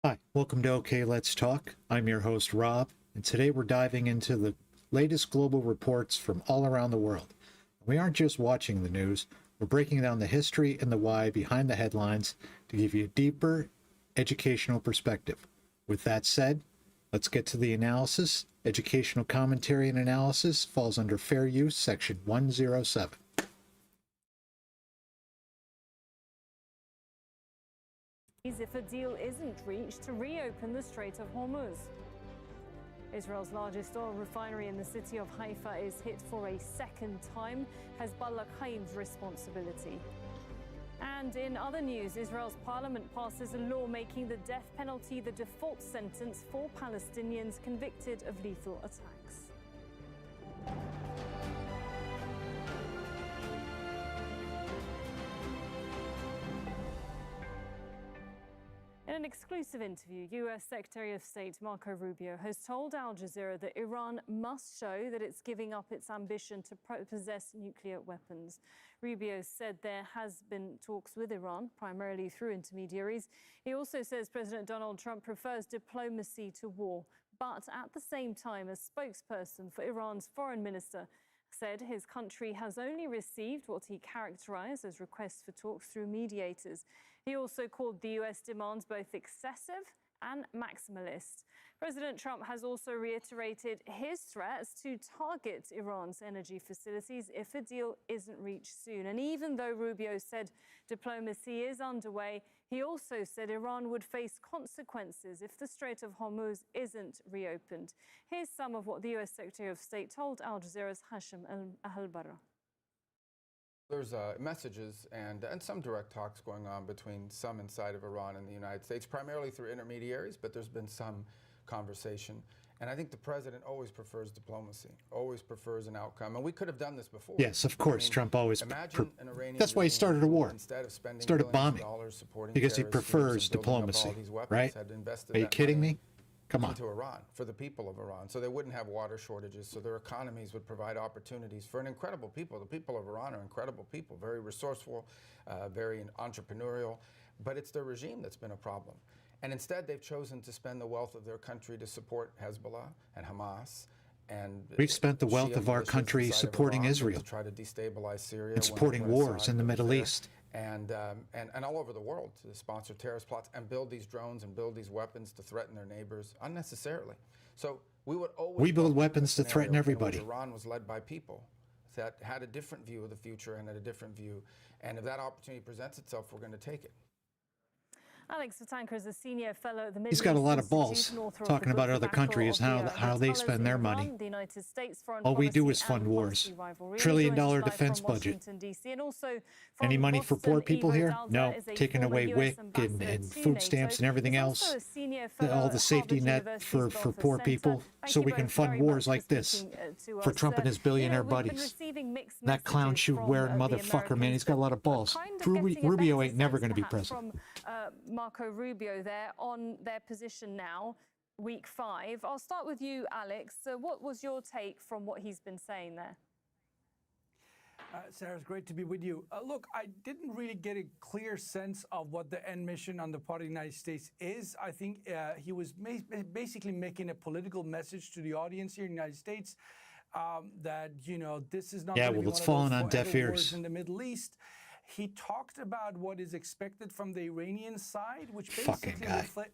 Hi, welcome to OK Let's Talk. I'm your host, Rob, and today we're diving into the latest global reports from all around the world. We aren't just watching the news, we're breaking down the history and the why behind the headlines to give you a deeper educational perspective. With that said, let's get to the analysis. Educational commentary and analysis falls under Fair Use, Section 107. If a deal isn't reached to reopen the Strait of Hormuz. Israel's largest oil refinery in the city of Haifa is hit for a second time. Hezbollah claims responsibility. And in other news, Israel's parliament passes a law making the death penalty the default sentence for Palestinians convicted of lethal attacks. In an exclusive interview, U.S. Secretary of State Marco Rubio has told Al Jazeera that Iran must show that it's giving up its ambition to possess nuclear weapons. Rubio said there has been talks with Iran, primarily through intermediaries. He also says President Donald Trump prefers diplomacy to war. But at the same time, a spokesperson for Iran's foreign minister said his country has only received what he characterized as requests for talks through mediators. He also called the U.S. demands both excessive and maximalist. President Trump has also reiterated his threats to target Iran's energy facilities if a deal isn't reached soon. And even though Rubio said diplomacy is underway, he also said Iran would face consequences if the Strait of Hormuz isn't reopened. Here's some of what the U.S. Secretary of State told Al Jazeera's Hashim Al-Barra. There's messages and some direct talks going on between some inside of Iran and the United States, primarily through intermediaries, but there's been some conversation. And I think the president always prefers diplomacy, always prefers an outcome. And we could have done this before. Yes, of course, Trump always... That's why he started a war, started bombing, because he prefers diplomacy, right? Are you kidding me? Come on. To Iran, for the people of Iran, so they wouldn't have water shortages, so their economies would provide opportunities for an incredible people. The people of Iran are incredible people, very resourceful, very entrepreneurial, but it's their regime that's been a problem. And instead, they've chosen to spend the wealth of their country to support Hezbollah and Hamas. And we've spent the wealth of our country supporting Israel, to try to destabilize Syria, and supporting wars in the Middle East. And all over the world to sponsor terrorist plots and build these drones and build these weapons to threaten their neighbors unnecessarily. So we build weapons to threaten everybody. Iran was led by people that had a different view of the future and had a different view. And if that opportunity presents itself, we're going to take it. Alex Vatanka is a senior fellow at the Middle He's got a lot of balls talking about other countries, how they spend their money. All we do is fund wars. $1 trillion defense budget. Any money for poor people here? No. Taking away WIC and food stamps and everything else. All the safety net for poor people. So we can fund wars like this for Trump and his billionaire buddies. That clown shoe wearing motherfucker, man, he's got a lot of balls. Rubio ain't never going to be president. Marco Rubio there on their position now, week 5. I'll start with you, Alex. So what was your take from what he's been saying there? Sarah, it's great to be with you. Look, I didn't really get a clear sense of what the end mission on the part of the United States is. I think he was basically making a political message to the audience here in the United States that, you know, this is not going to be it's falling on deaf ears in the Middle East. He talked about what is expected from the Iranian side, which basically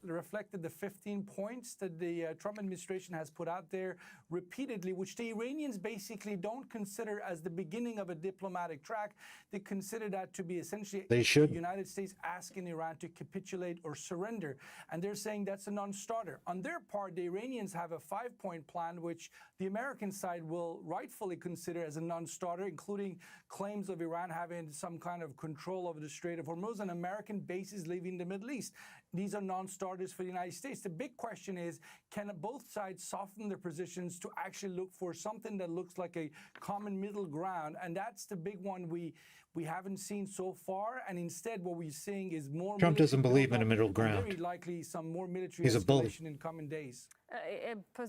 reflected the 15 points that the Trump administration has put out there repeatedly, which the Iranians basically don't consider as the beginning of a diplomatic track. They consider that to be essentially the United States asking Iran to capitulate or surrender. And they're saying that's a non-starter. On their part, the Iranians have a 5-point plan, which the American side will rightfully consider as a non-starter, including claims of Iran having some kind of control over the Strait of Hormuz and American bases leaving the Middle East. These are non-starters for the United States. The big question is, can both sides soften their positions to actually look for something that looks like a common middle ground? And that's the big one we we haven't seen so far. And instead, what we're seeing is more. Trump doesn't believe in a middle and ground. very likely some more military He's a bully. escalation in coming days.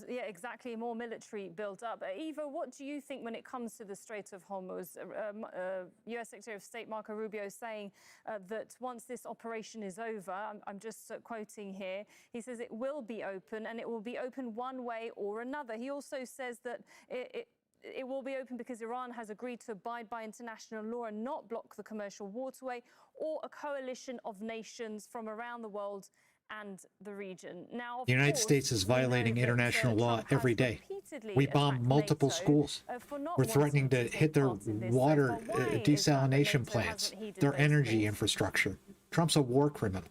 Yeah, exactly. More military built up. Eva, what do you think when it comes to the Strait of Hormuz? U.S. Secretary of State Marco Rubio is saying that once this operation is over, I'm just quoting here, he says it will be open and it will be open one way or another. He also says that it will be open because Iran has agreed to abide by international law and not block the commercial waterway, or a coalition of nations from around the world and the region. Now, the United States is violating international law every day. We bomb multiple schools. We're threatening to hit their water desalination plants, their energy infrastructure. Trump's a war criminal.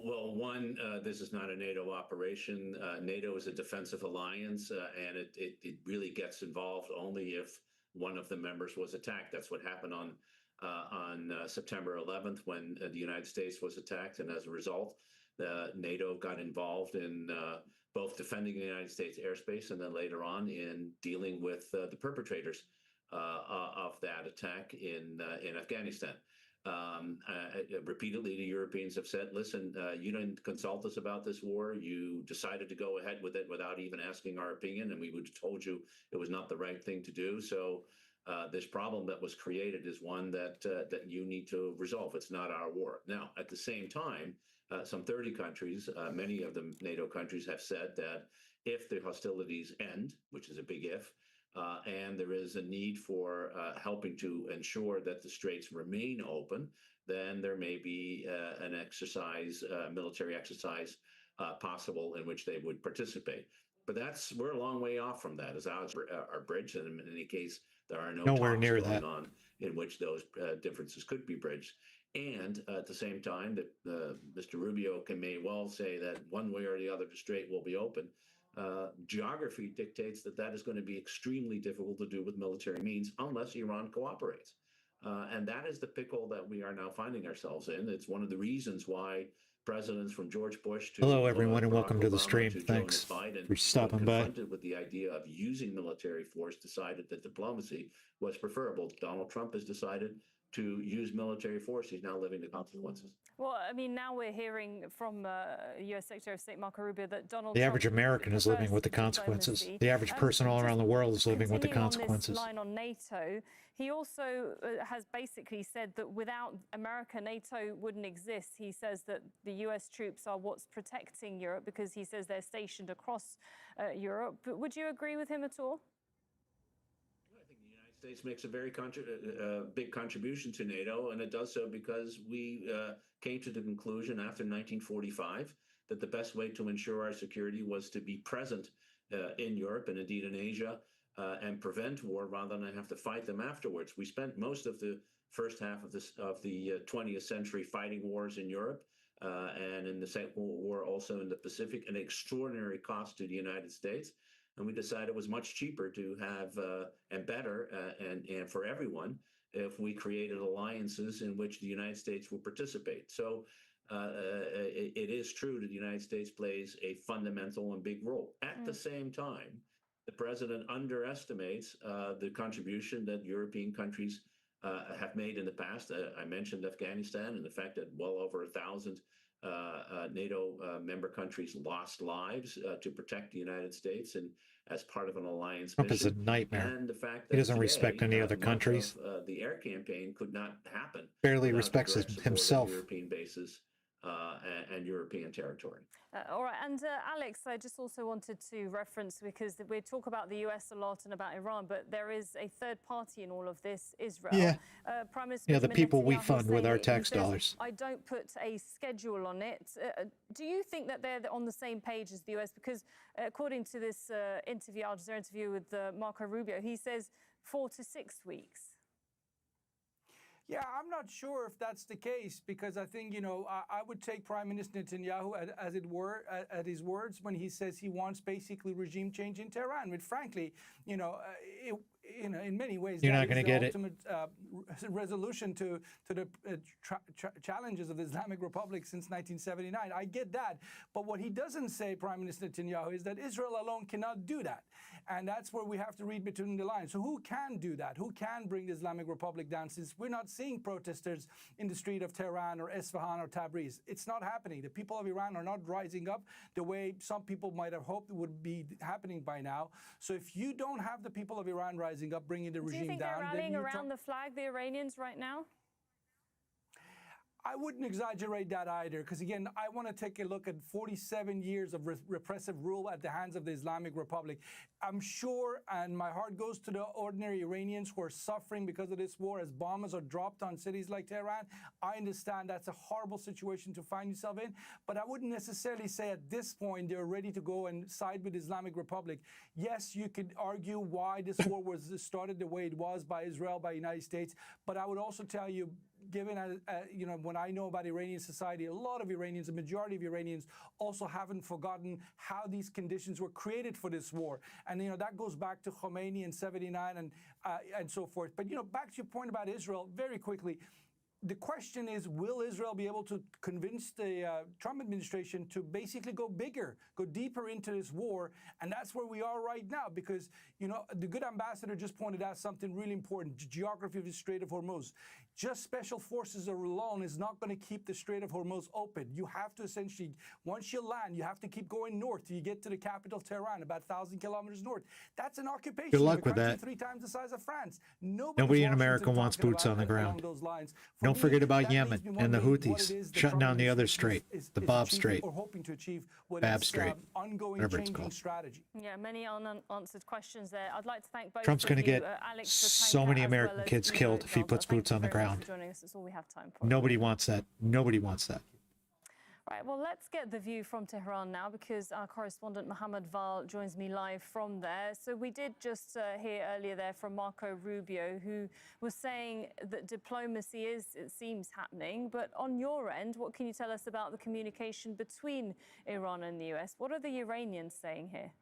Well, one, this is not a NATO operation. NATO is a defensive alliance, and it really gets involved only if one of the members was attacked. That's what happened on September 11th when the United States was attacked, and as a result, NATO got involved in both defending the United States airspace and then later on in dealing with the perpetrators of that attack in Afghanistan. Repeatedly, the Europeans have said, listen, you didn't consult us about this war. You decided to go ahead with it without even asking our opinion, and we would have told you it was not the right thing to do. So this problem that was created is one that you need to resolve. It's not our war. Now, at the same time, some 30 countries, many of the NATO countries, have said that if the hostilities end, which is a big if, and there is a need for helping to ensure that the straits remain open, then there may be an exercise, military exercise possible in which they would participate. But we're a long way off from that, as ours are bridged, and in any case, there are nowhere near that on in which those differences could be bridged. And at the same time, that Mr. Rubio may well say that one way or the other, the strait will be open. Geography dictates that is going to be extremely difficult to do with military means unless Iran cooperates. And that is the pickle that we are now finding ourselves in. It's one of the reasons why presidents from George Bush to hello, everyone, and Barack welcome to the Obama stream. to Thanks Joe Biden, for stopping by. Confronted with the idea of using military force, decided that diplomacy was preferable. Donald Trump has decided to use military force. He's now living the consequences. Well, I mean, now we're hearing from U.S. Secretary of State Marco Rubio that Donald The average American is living with the consequences. The average person all around the world is living with the consequences. On this line on NATO, he also has basically said that without America, NATO wouldn't exist. He says that the U.S. troops are what's protecting Europe because he says they're stationed across Europe. But would you agree with him at all? States makes a very big contribution to NATO, and it does so because we came to the conclusion after 1945 that the best way to ensure our security was to be present in Europe and indeed in Asia and prevent war rather than have to fight them afterwards. We spent most of the first half of the 20th century fighting wars in Europe and in the Second World War also in the Pacific, an extraordinary cost to the United States. And we decided it was much cheaper to have and better and for everyone if we created alliances in which the United States will participate. So it is true that the United States plays a fundamental and big role. At the same time, the president underestimates the contribution that European countries have made in the past. I mentioned Afghanistan and the fact that well over 1,000 NATO member countries lost lives to protect the United States and as part of an alliance Trump mission. is a nightmare. And the fact that He doesn't today, respect any other much countries. of, the air campaign could not happen. Barely without the respects direct support of himself. European bases and European territory. All right, and Alex, I just also wanted to reference, because we talk about the US a lot and about Iran, but there is a third party in all of this, Israel. Yeah. Prime Minister The people we Netanyahu fund with our saying- tax he says, dollars. I don't put a schedule on it. Do you think that they're on the same page as the US? Because according to this interview, Al Jazeera interview with Marco Rubio, he says 4 to 6 weeks. Yeah, I'm not sure if that's the case, because I think, I would take Prime Minister Netanyahu at his words when he says he wants basically regime change in Tehran. But frankly, in many ways, You're that not going is to the get it. ultimate resolution to the challenges of the Islamic Republic since 1979. I get that. But what he doesn't say, Prime Minister Netanyahu, is that Israel alone cannot do that. And that's where we have to read between the lines. So who can do that? Who can bring the Islamic Republic down, since we're not seeing protesters in the street of Tehran or Isfahan or Tabriz? It's not happening. The people of Iran are not rising up the way some people might have hoped it would be happening by now. So if you don't have the people of Iran rising up, bringing the regime down... Do you think they're rallying around the flag, the Iranians, right now? I wouldn't exaggerate that either, because again, I want to take a look at 47 years of repressive rule at the hands of the Islamic Republic. I'm sure, and my heart goes to the ordinary Iranians who are suffering because of this war as bombs are dropped on cities like Tehran. I understand that's a horrible situation to find yourself in, but I wouldn't necessarily say at this point they're ready to go and side with the Islamic Republic. Yes, you could argue why this war was started the way it was by Israel, by the United States, but I would also tell you, given, when I know about Iranian society, a lot of Iranians, a majority of Iranians also haven't forgotten how these conditions were created for this war. And, that goes back to Khomeini in 79 and so forth. But, back to your point about Israel, very quickly, the question is, will Israel be able to convince the Trump administration to basically go bigger, go deeper into this war? And that's where we are right now, because, the good ambassador just pointed out something really important, geography of the Strait of Hormuz. Just special forces alone is not going to keep the Strait of Hormuz open. You have to essentially, once you land, you have to keep going north till you get to the capital, Tehran, about 1,000 kilometers north. That's an occupation. Good luck with that. 3 times the size of France. Nobody in America wants boots on the ground. Don't forget about Yemen and the Houthis shutting down the other strait, the Bab Strait, Bab Strait, whatever it's called. Yeah, many unanswered questions there. I'd like to thank both Trump's of going to you, get Alex so many American kids killed if he puts boots on the ground. Joining us. That's all we have time for. Nobody wants that. Nobody wants that. Right, well, let's get the view from Tehran now, because our correspondent Mohammed Val joins me live from there. So we did just hear earlier there from Marco Rubio, who was saying that diplomacy is, it seems, happening. But on your end, what can you tell us about the communication between Iran and the US? What are the Iranians saying here?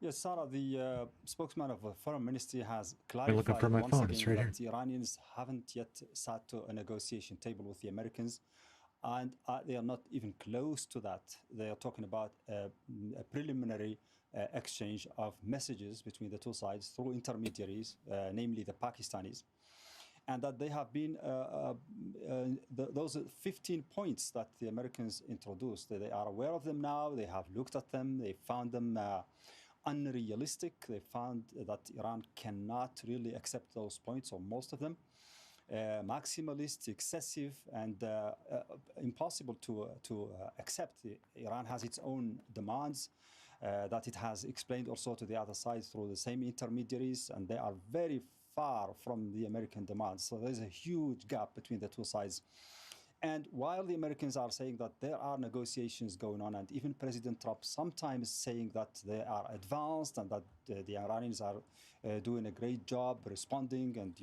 Yes, Sarah, the spokesman of the Foreign Ministry has clarified looking for my once phone. again It's right that here. the Iranians haven't yet sat to a negotiation table with the Americans, and they are not even close to that. They are talking about a preliminary exchange of messages between the two sides through intermediaries, namely the Pakistanis, and that they have been, those 15 points that the Americans introduced, they are aware of them now, they have looked at them, they found them unrealistic. They found that Iran cannot really accept those points, or most of them. Maximalist, excessive, and impossible to accept. Iran has its own demands that it has explained also to the other side through the same intermediaries, and they are very far from the American demands. So there's a huge gap between the two sides. And while the Americans are saying that there are negotiations going on, and even President Trump sometimes saying that they are advanced and that the Iranians are doing a great job responding, and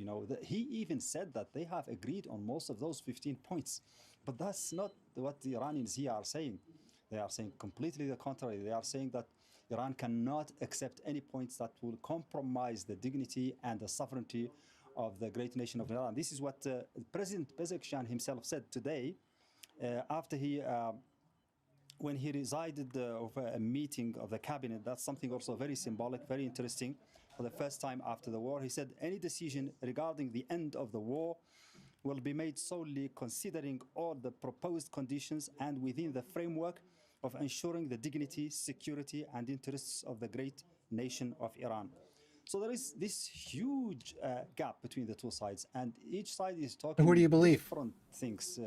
he even said that they have agreed on most of those 15 points. But that's not what the Iranians here are saying. They are saying completely the contrary. They are saying that Iran cannot accept any points that will compromise the dignity and the sovereignty of the great nation of Iran. This is what President Pezeshkian himself said today after when he resided over a meeting of the cabinet. That's something also very symbolic, very interesting. For the first time after the war, he said any decision regarding the end of the war will be made solely considering all the proposed conditions and within the framework of ensuring the dignity, security, and interests of the great nation of Iran. So there is this huge gap between the two sides, and each side is talking Who do you believe? different things.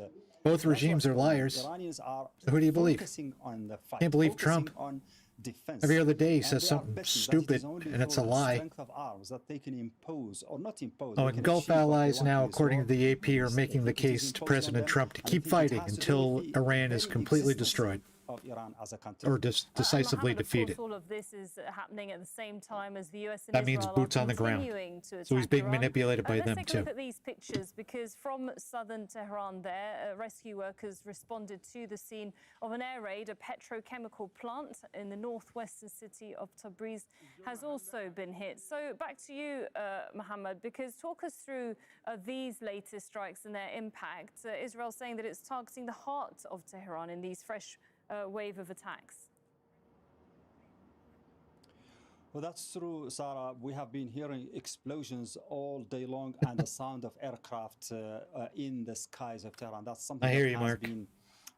Both regimes are liars. Iranians are Who do you believe? focusing on the fight, Can't believe focusing Trump. on defense. Every other day he And says they are something betting that stupid, it is only and it's a through the lie. strength of arms that they can impose, or not impose. Oh, they and can Gulf achieve what they allies want now, in this according war. to the AP, are making the It is case to imposed on President them, Trump to and I keep think it fighting has to do until with the Iran is very completely existence destroyed. of for Iran as a country. or decisively Mohammed, defeat of course, it. all of this is happening at the same time as the US and That means Israel boots are on the ground. continuing to So he's attack being Iran. manipulated by Let's them take a too. look at these pictures, because from southern Tehran there, rescue workers responded to the scene of an air raid. A petrochemical plant in the northwestern city of Tabriz has also been hit. So back to you, Mohammed, because talk us through these latest strikes and their impact. Israel saying that it's targeting the heart of Tehran in these fresh wave of attacks. Well, that's true, Sarah. We have been hearing explosions all day long and the sound of aircraft in the skies of Tehran. That's something I hear that you, has Mark. been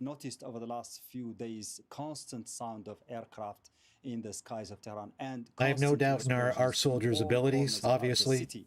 noticed over the last few days. Constant sound of aircraft in the skies of Tehran. And I have no constant doubt in our explosions soldiers' all abilities, corners of the obviously. city.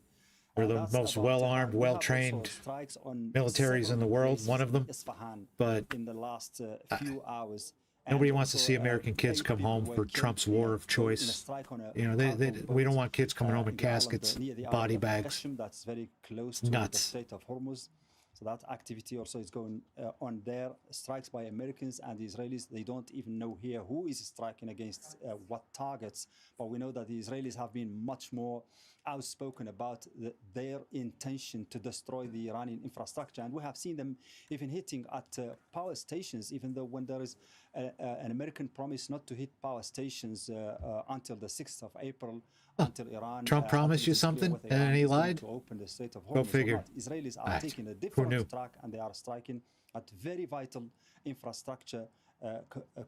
We're the That's most about well-armed, Tehran. We have also well-trained strikes on militaries in the several world, bases one of in them. Isfahan But in the last few hours. nobody And wants to also, see American kids 8 come people home were for killed Trump's in war a- of in a choice. strike on a You know, cargo we don't boat, want kids coming home in in the island, caskets, near the body island of bags. Qashm, that's very close It's to the nuts. Strait of Hormuz. So that activity also is going on there. Strikes by Americans and Israelis. They don't even know here who is striking against what targets. But we know that the Israelis have been much more outspoken about their intention to destroy the Iranian infrastructure. And we have seen them even hitting at power stations, even though when there is an American promise not to hit power stations until the 6th of April, until Iran. Trump promised you something and he lied? To open the Strait of Hormuz. Go or figure. not. Israelis are Right. taking a Who different knew? track, and they are striking at very vital infrastructure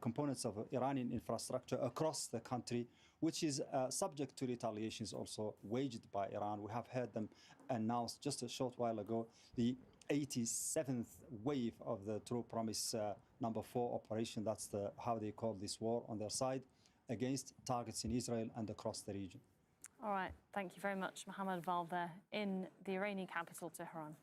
components of Iranian infrastructure across the country, which is subject to retaliations also waged by Iran. We have heard them announce just a short while ago the 87th wave of the True Promise number 4 operation. That's how they call this war on their side against targets in Israel and across the region. All right, thank you very much, Mohammed Val there in the Iranian capital, Tehran.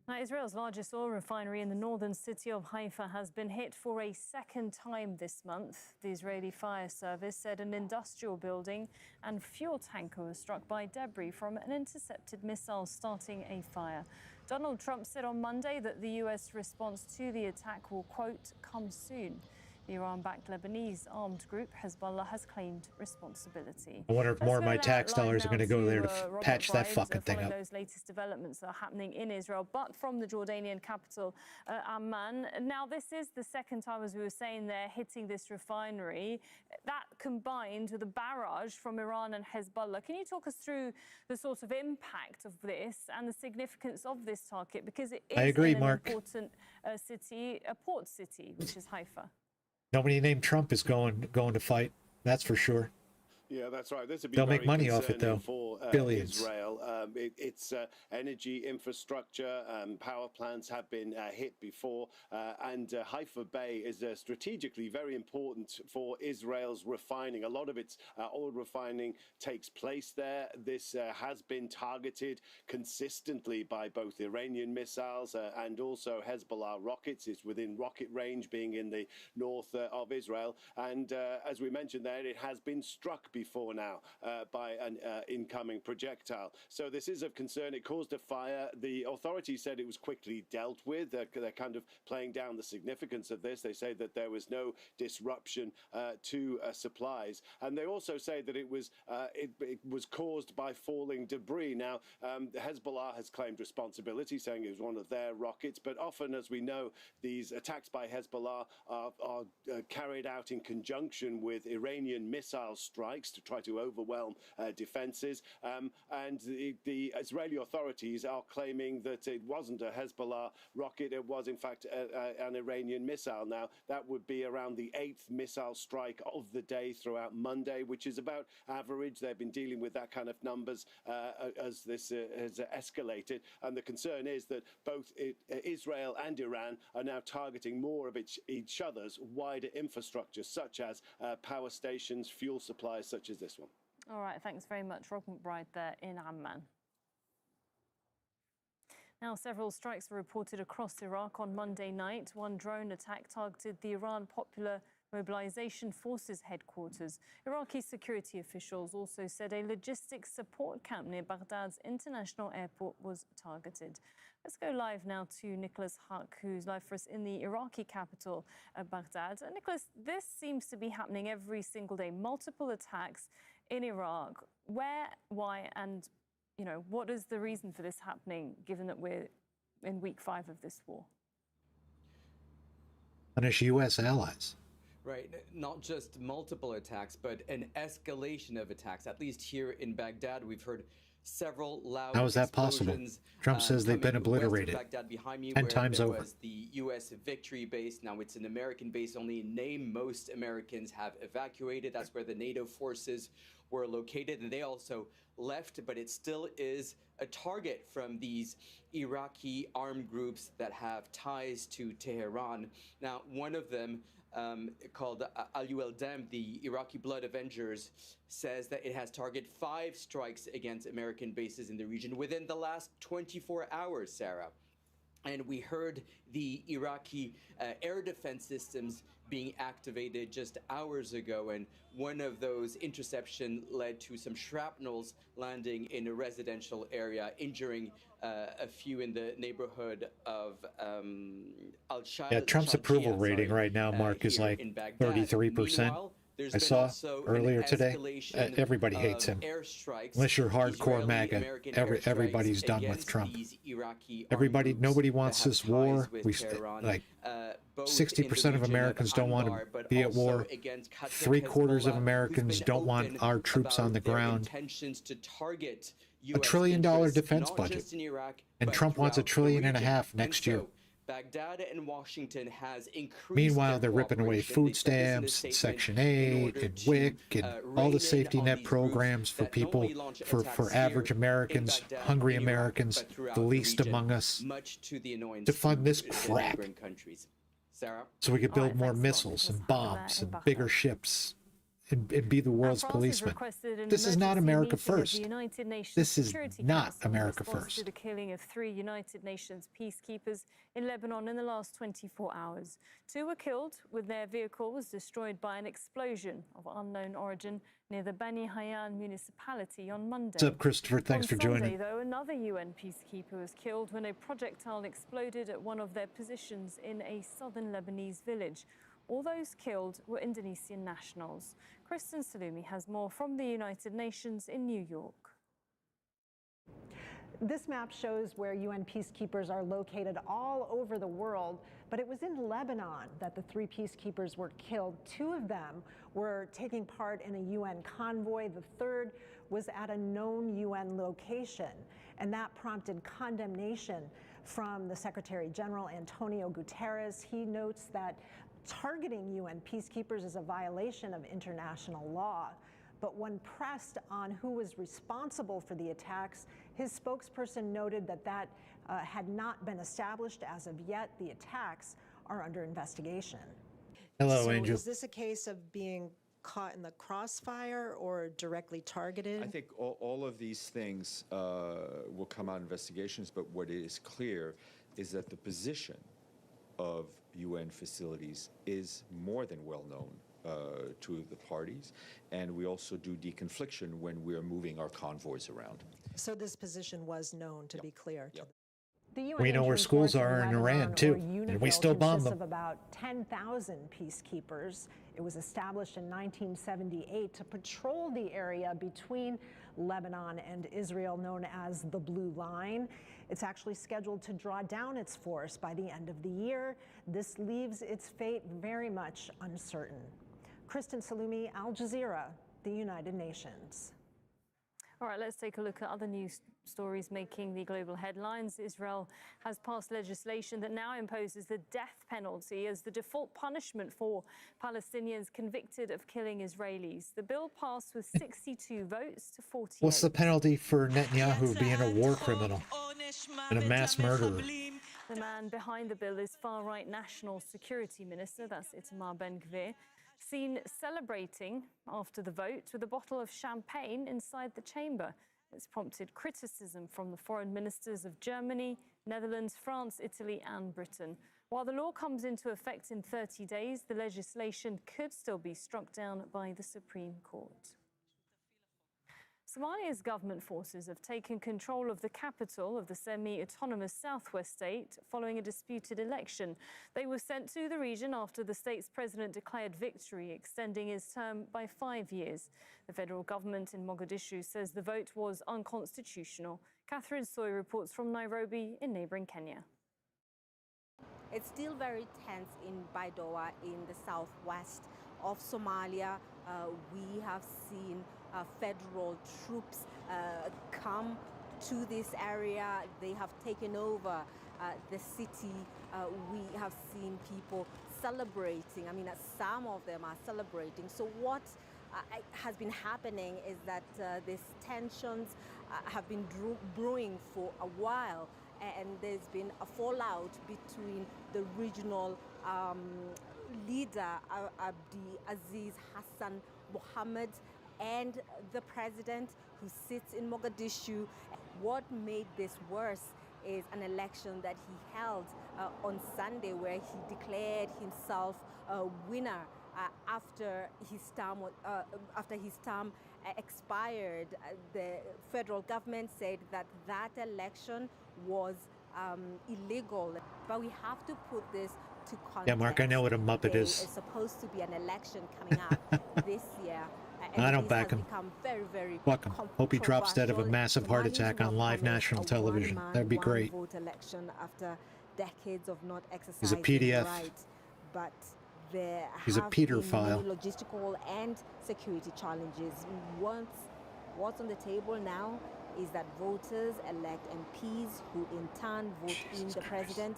Now, Israel's largest oil refinery in the northern city of Haifa has been hit for a second time this month. The Israeli Fire Service said an industrial building and fuel tanker was struck by debris from an intercepted missile, starting a fire. Donald Trump said on Monday that the U.S. response to the attack will, quote, come soon. The Iran-backed Lebanese armed group Hezbollah has claimed responsibility. I wonder if more of my tax dollars are going to go there to patch that fucking thing up. Those latest developments that are happening in Israel, but from the Jordanian capital, Amman. Now, this is the second time, as we were saying, they're hitting this refinery. That combined with a barrage from Iran and Hezbollah. Can you talk us through the sort of impact of this and the significance of this target? Because it is I agree, in an Mark. important city, a port city, which is Haifa. Nobody named Trump is going to fight. That's for sure. Yeah, that's right. This would be They'll very make money off it, concerning though. for Billions. Israel. Its energy infrastructure, power plants have been hit before, and Haifa Bay is strategically very important for Israel's refining. A lot of its oil refining takes place there. This has been targeted consistently by both Iranian missiles and also Hezbollah rockets. It's within rocket range, being in the north of Israel. And as we mentioned there, it has been struck before now by an incoming projectile. So this is of concern. It caused a fire. The authorities said it was quickly dealt with. They're kind of playing down the significance of this. They say that there was no disruption to supplies, and they also say that it was caused by falling debris. Now, Hezbollah has claimed responsibility, saying it was one of their rockets. But often, as we know, these attacks by Hezbollah are carried out in conjunction with Iranian missile strikes to try to overwhelm defenses. And the Israeli authorities are claiming that it wasn't a Hezbollah rocket, it was in fact an Iranian missile. Now, that would be around the 8th missile strike of the day throughout Monday, which is about average. They've been dealing with that kind of numbers as this has escalated. And the concern is that both Israel and Iran are now targeting more of each other's wider infrastructure, such as power stations, fuel supplies, such as this one. All right, thanks very much. Rob McBride there in Amman. Now, several strikes were reported across Iraq on Monday night. One drone attack targeted the Iran Popular Mobilization Forces headquarters. Iraqi security officials also said a logistics support camp near Baghdad's international airport was targeted. Let's go live now to Nicholas Huck, who's live for us in the Iraqi capital, Baghdad. Nicholas, this seems to be happening every single day. Multiple attacks in Iraq. Where, why, and what is the reason for this happening, given that we're in week 5 of this war? Punish U.S. allies. Right, not just multiple attacks, but an escalation of attacks. At least here in Baghdad, we've heard several loud How is that possible? Trump says they've been obliterated. Baghdad behind me, 10 times over. Was the U.S. victory base. Now it's an American base only in name. Most Americans have evacuated. That's where the NATO forces were located, and they also left, but it still is a target from these Iraqi armed groups that have ties to Tehran. Now, one of them, called Al-Dam, the Iraqi Blood Avengers, says that it has targeted 5 strikes against American bases in the region within the last 24 hours, Sarah. And we heard the Iraqi air defense systems being activated just hours ago, and one of those interception led to some shrapnels landing in a residential area, injuring a few in the neighborhood of Al-Shal. Yeah, Trump's approval rating right now, Mark, is like 33%. I saw earlier today. Everybody hates him. Unless you're hardcore MAGA, everybody's done with Trump. Nobody wants this war. We like 60% of Americans don't want to be at war. 3/4 of Americans don't want our troops on the ground. $1 trillion defense budget, and Trump wants $1.5 trillion next year. Baghdad and Washington has increased. Meanwhile, they're ripping away food stamps, Section 8, and WIC, and all the safety net programs for people, for average Americans, hungry Americans, the least among us, to fund this crap. So we could build more missiles and bombs and bigger ships and be the world's policeman. This is not America first. This is not America first. To the killing of 3 United Nations peacekeepers in Lebanon in the last 24 hours. 2 were killed when their vehicle was destroyed by an explosion of unknown origin near the Bani Hayyan municipality on Monday. What's up, Christopher? Thanks for joining. On Sunday, though, another UN peacekeeper was killed when a projectile exploded at one of their positions in a southern Lebanese village. All those killed were Indonesian nationals. Kristen Salumi has more from the United Nations in New York. This map shows where UN peacekeepers are located all over the world, but it was in Lebanon that the 3 peacekeepers were killed. 2 of them were taking part in a UN convoy. The 3rd was at a known UN location, and that prompted condemnation from the Secretary General, Antonio Guterres. He notes that targeting UN peacekeepers is a violation of international law. But when pressed on who was responsible for the attacks, his spokesperson noted that had not been established as of yet. The attacks are under investigation. Hello, Angel. Is this a case of being caught in the crossfire or directly targeted? I think all of these things will come out in investigations, but what is clear is that the position of UN facilities is more than well known to the parties, and we also do deconfliction when we're moving our convoys around. So this position was known, to be clear. Yep. We know where schools are in Iran, too, and we still bomb them. Of about 10,000 peacekeepers. It was established in 1978 to patrol the area between Lebanon and Israel, known as the Blue Line. It's actually scheduled to draw down its force by the end of the year. This leaves its fate very much uncertain. Kristen Salumi, Al Jazeera, the United Nations. All right, let's take a look at other news stories making the global headlines. Israel has passed legislation that now imposes the death penalty as the default punishment for Palestinians convicted of killing Israelis. The bill passed with 62 votes to 48. What's the penalty for Netanyahu being a war criminal and a mass murderer? The man behind the bill is far-right National Security Minister, that's Itamar Ben-Gvir, seen celebrating after the vote with a bottle of champagne inside the chamber. It's prompted criticism from the foreign ministers of Germany, Netherlands, France, Italy and Britain. While the law comes into effect in 30 days, the legislation could still be struck down by the Supreme Court. Somalia's government forces have taken control of the capital of the semi-autonomous southwest state following a disputed election. They were sent to the region after the state's president declared victory, extending his term by 5 years. The federal government in Mogadishu says the vote was unconstitutional. Catherine Soy reports from Nairobi in neighboring Kenya. It's still very tense in Baidoa in the southwest of Somalia. We have seen federal troops come to this area. They have taken over the city. We have seen people celebrating. I mean, some of them are celebrating. So what has been happening is that these tensions have been brewing for a while, and there's been a fallout between the regional leader, Abdi Aziz Hassan Mohammed, and the president who sits in Mogadishu. What made this worse is an election that he held on Sunday, where he declared himself a winner after his term expired. The federal government said that that election was illegal, but we have to put this to context. Yeah, Mark, I know what a Muppet is. It's supposed to be an election coming up this year. I don't back him. Very, very Fuck him. Hope he drops dead of a massive heart attack on live national television. That'd be great. Vote election after decades of not exercising He's a PDF. right, but there He's a have Peter been file. many logistical and security challenges. What's on the table now is that voters elect MPs who in turn vote in the president.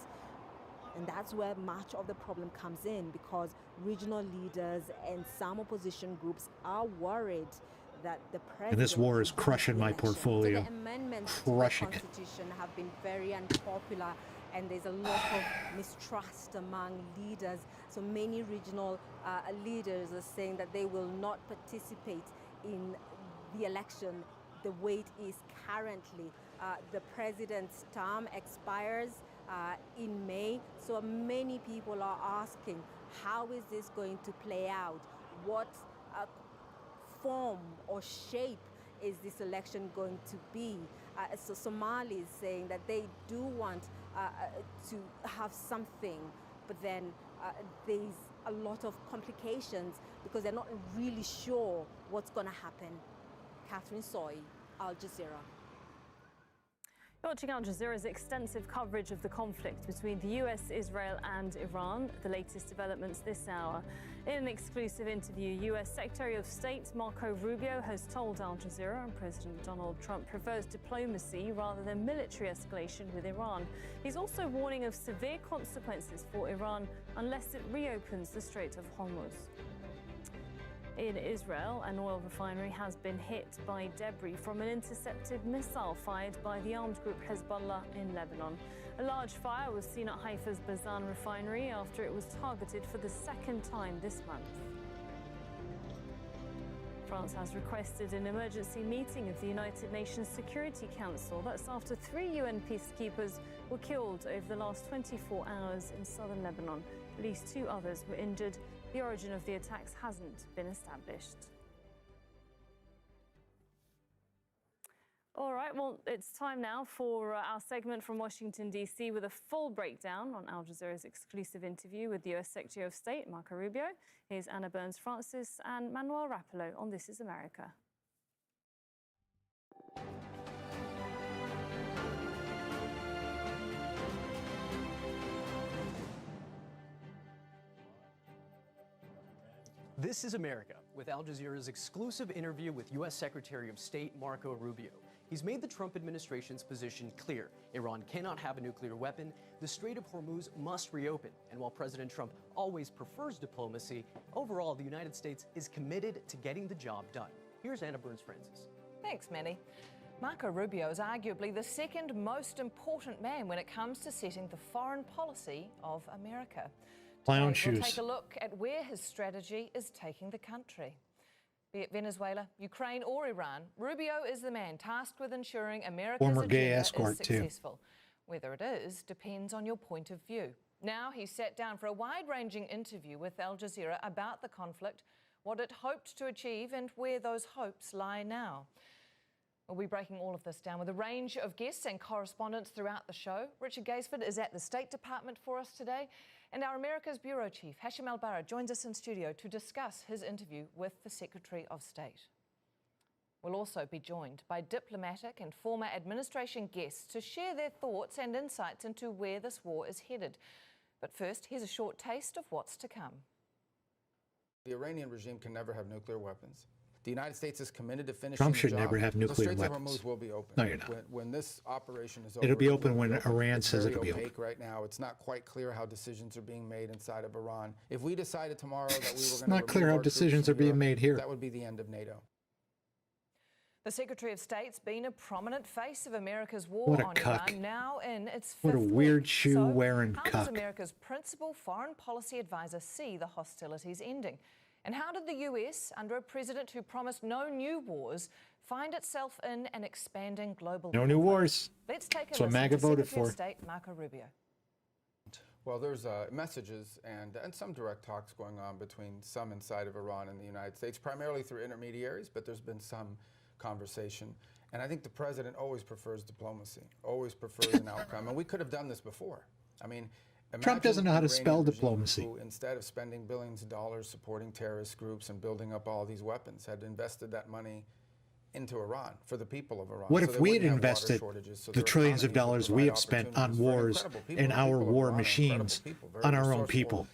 And that's where much of the problem comes in, because regional leaders and some opposition groups are worried that the president... And this war is crushing my portfolio. So the amendments Crushing to the Constitution have been very unpopular, and there's a lot of mistrust among leaders. So many regional leaders are saying that they will not participate in the election the way it is currently. The president's term expires in May, so many people are asking, how is this going to play out? What form or shape is this election going to be? So Somali is saying that they do want to have something, but then there's a lot of complications because they're not really sure what's going to happen. Catherine Soy, Al Jazeera. Watching Al Jazeera's extensive coverage of the conflict between the US, Israel and Iran, the latest developments this hour. In an exclusive interview, US Secretary of State Marco Rubio has told Al Jazeera President Donald Trump prefers diplomacy rather than military escalation with Iran. He's also warning of severe consequences for Iran unless it reopens the Strait of Hormuz. In Israel, an oil refinery has been hit by debris from an intercepted missile fired by the armed group Hezbollah in Lebanon. A large fire was seen at Haifa's Bazan refinery after it was targeted for the second time this month. France has requested an emergency meeting of the United Nations Security Council. That's after 3 UN peacekeepers were killed over the last 24 hours in southern Lebanon. At least 2 others were injured. The origin of the attacks hasn't been established. All right, well, it's time now for our segment from Washington, D.C. with a full breakdown on Al Jazeera's exclusive interview with the US Secretary of State, Marco Rubio. Here's Anna Burns-Francis and Manuel Rapallo on This is America. This is America, with Al Jazeera's exclusive interview with U.S. Secretary of State Marco Rubio. He's made the Trump administration's position clear. Iran cannot have a nuclear weapon. The Strait of Hormuz must reopen. And while President Trump always prefers diplomacy, overall, the United States is committed to getting the job done. Here's Anna Burns-Francis. Thanks, Manny. Marco Rubio is arguably the second most important man when it comes to setting the foreign policy of America. Clown Today, shoes. we'll take a look at where his strategy is taking the country. Be it Venezuela, Ukraine or Iran, Rubio is the man tasked with ensuring America's Former gay agenda escort, is too. successful. Whether it is depends on your point of view. Now he sat down for a wide-ranging interview with Al Jazeera about the conflict, what it hoped to achieve and where those hopes lie now. We'll be breaking all of this down with a range of guests and correspondents throughout the show. Richard Gaisford is at the State Department for us today, and our America's Bureau Chief, Hashim El-Barra, joins us in studio to discuss his interview with the Secretary of State. We'll also be joined by diplomatic and former administration guests to share their thoughts and insights into where this war is headed. But first, here's a short taste of what's to come. The Iranian regime can never have nuclear weapons. The United States is committed to finishing Trump the should job. never have nuclear the Straits weapons. Of Hormuz will be open. No, you're not. When this operation is over, It'll be it open will when Iran It's says very it'll be opaque open. right now. It's not quite clear how decisions are being made inside of Iran. If we decided tomorrow that we were going to It's not clear how decisions are being made here. That would be the end of NATO. The Secretary of State's been a prominent face of America's war What a on cuck. Iran, now in its What a fifth weird week. shoe-wearing How does cuck. America's principal foreign policy advisor see the hostilities ending? And how did the US, under a president who promised no new wars, find itself in an expanding global No new conflict? wars. Let's take a That's what listen MAGA to voted Secretary for. of State Marco Rubio. Well, there's messages and some direct talks going on between some inside of Iran and the United States, primarily through intermediaries, but there's been some conversation. And I think the president always prefers diplomacy, always prefers an outcome. And we could have done this before. I mean, Trump doesn't know how to imagine the spell Iranian regime diplomacy. who, instead of spending billions of dollars supporting terrorist groups and building up all these weapons, had invested that money into Iran for the people of Iran. What So if they we wouldn't had have water invested shortages, so the their trillions of economies would dollars we provide have spent on opportunities for wars incredible people. and The our people of war Iran are incredible machines people, very on our own resourceful, people?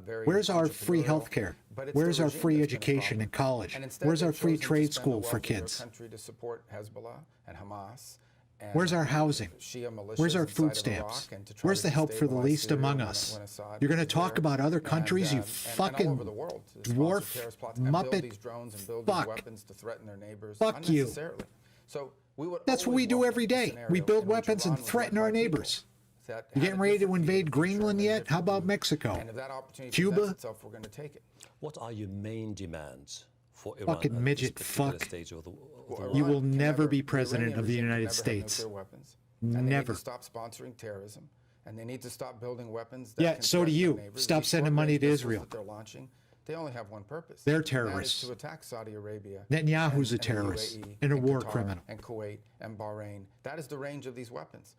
very Where's our free entrepreneurial, health care? but it's Where's the our regime free that's been a education problem. and college? And instead, Where's our they've free chosen to trade spend the school for wealth of their kids? country to support Hezbollah and Hamas. And Where's our housing? Shia militias Where's our inside food of stamps? Iraq and to try Where's to the help for the destabilize least Syria among when us? Assad You're going to was talk there. about other countries, you and fucking all over the world to sponsor dwarf terrorist plots and build muppet these drones and build fuck. these weapons to threaten their neighbors Fuck you. unnecessarily. So we would That's what always we do welcome every a day. scenario We build in which weapons Iran and was threaten led our by people neighbors. that You had getting a ready to different view of invade the future Greenland and a yet? different How about view. Mexico? And if that opportunity Cuba? presents itself, we're going to take it. What are your main demands for Iran Fucking at this midget particular fuck. stage of the You Iran will can never be the president Iranian of the regime can United never have States. nuclear weapons. And they need Never. to stop sponsoring terrorism, and they need to stop building weapons. Yeah, can so do threaten you. their neighbors. Stop These sending money short-range to missiles Israel. that they're launching, they only have one purpose. They're and that is terrorists. to attack Saudi Arabia. Netanyahu's a the terrorist UAE and a war Qatar criminal. And Kuwait and Bahrain. That is the range of these weapons.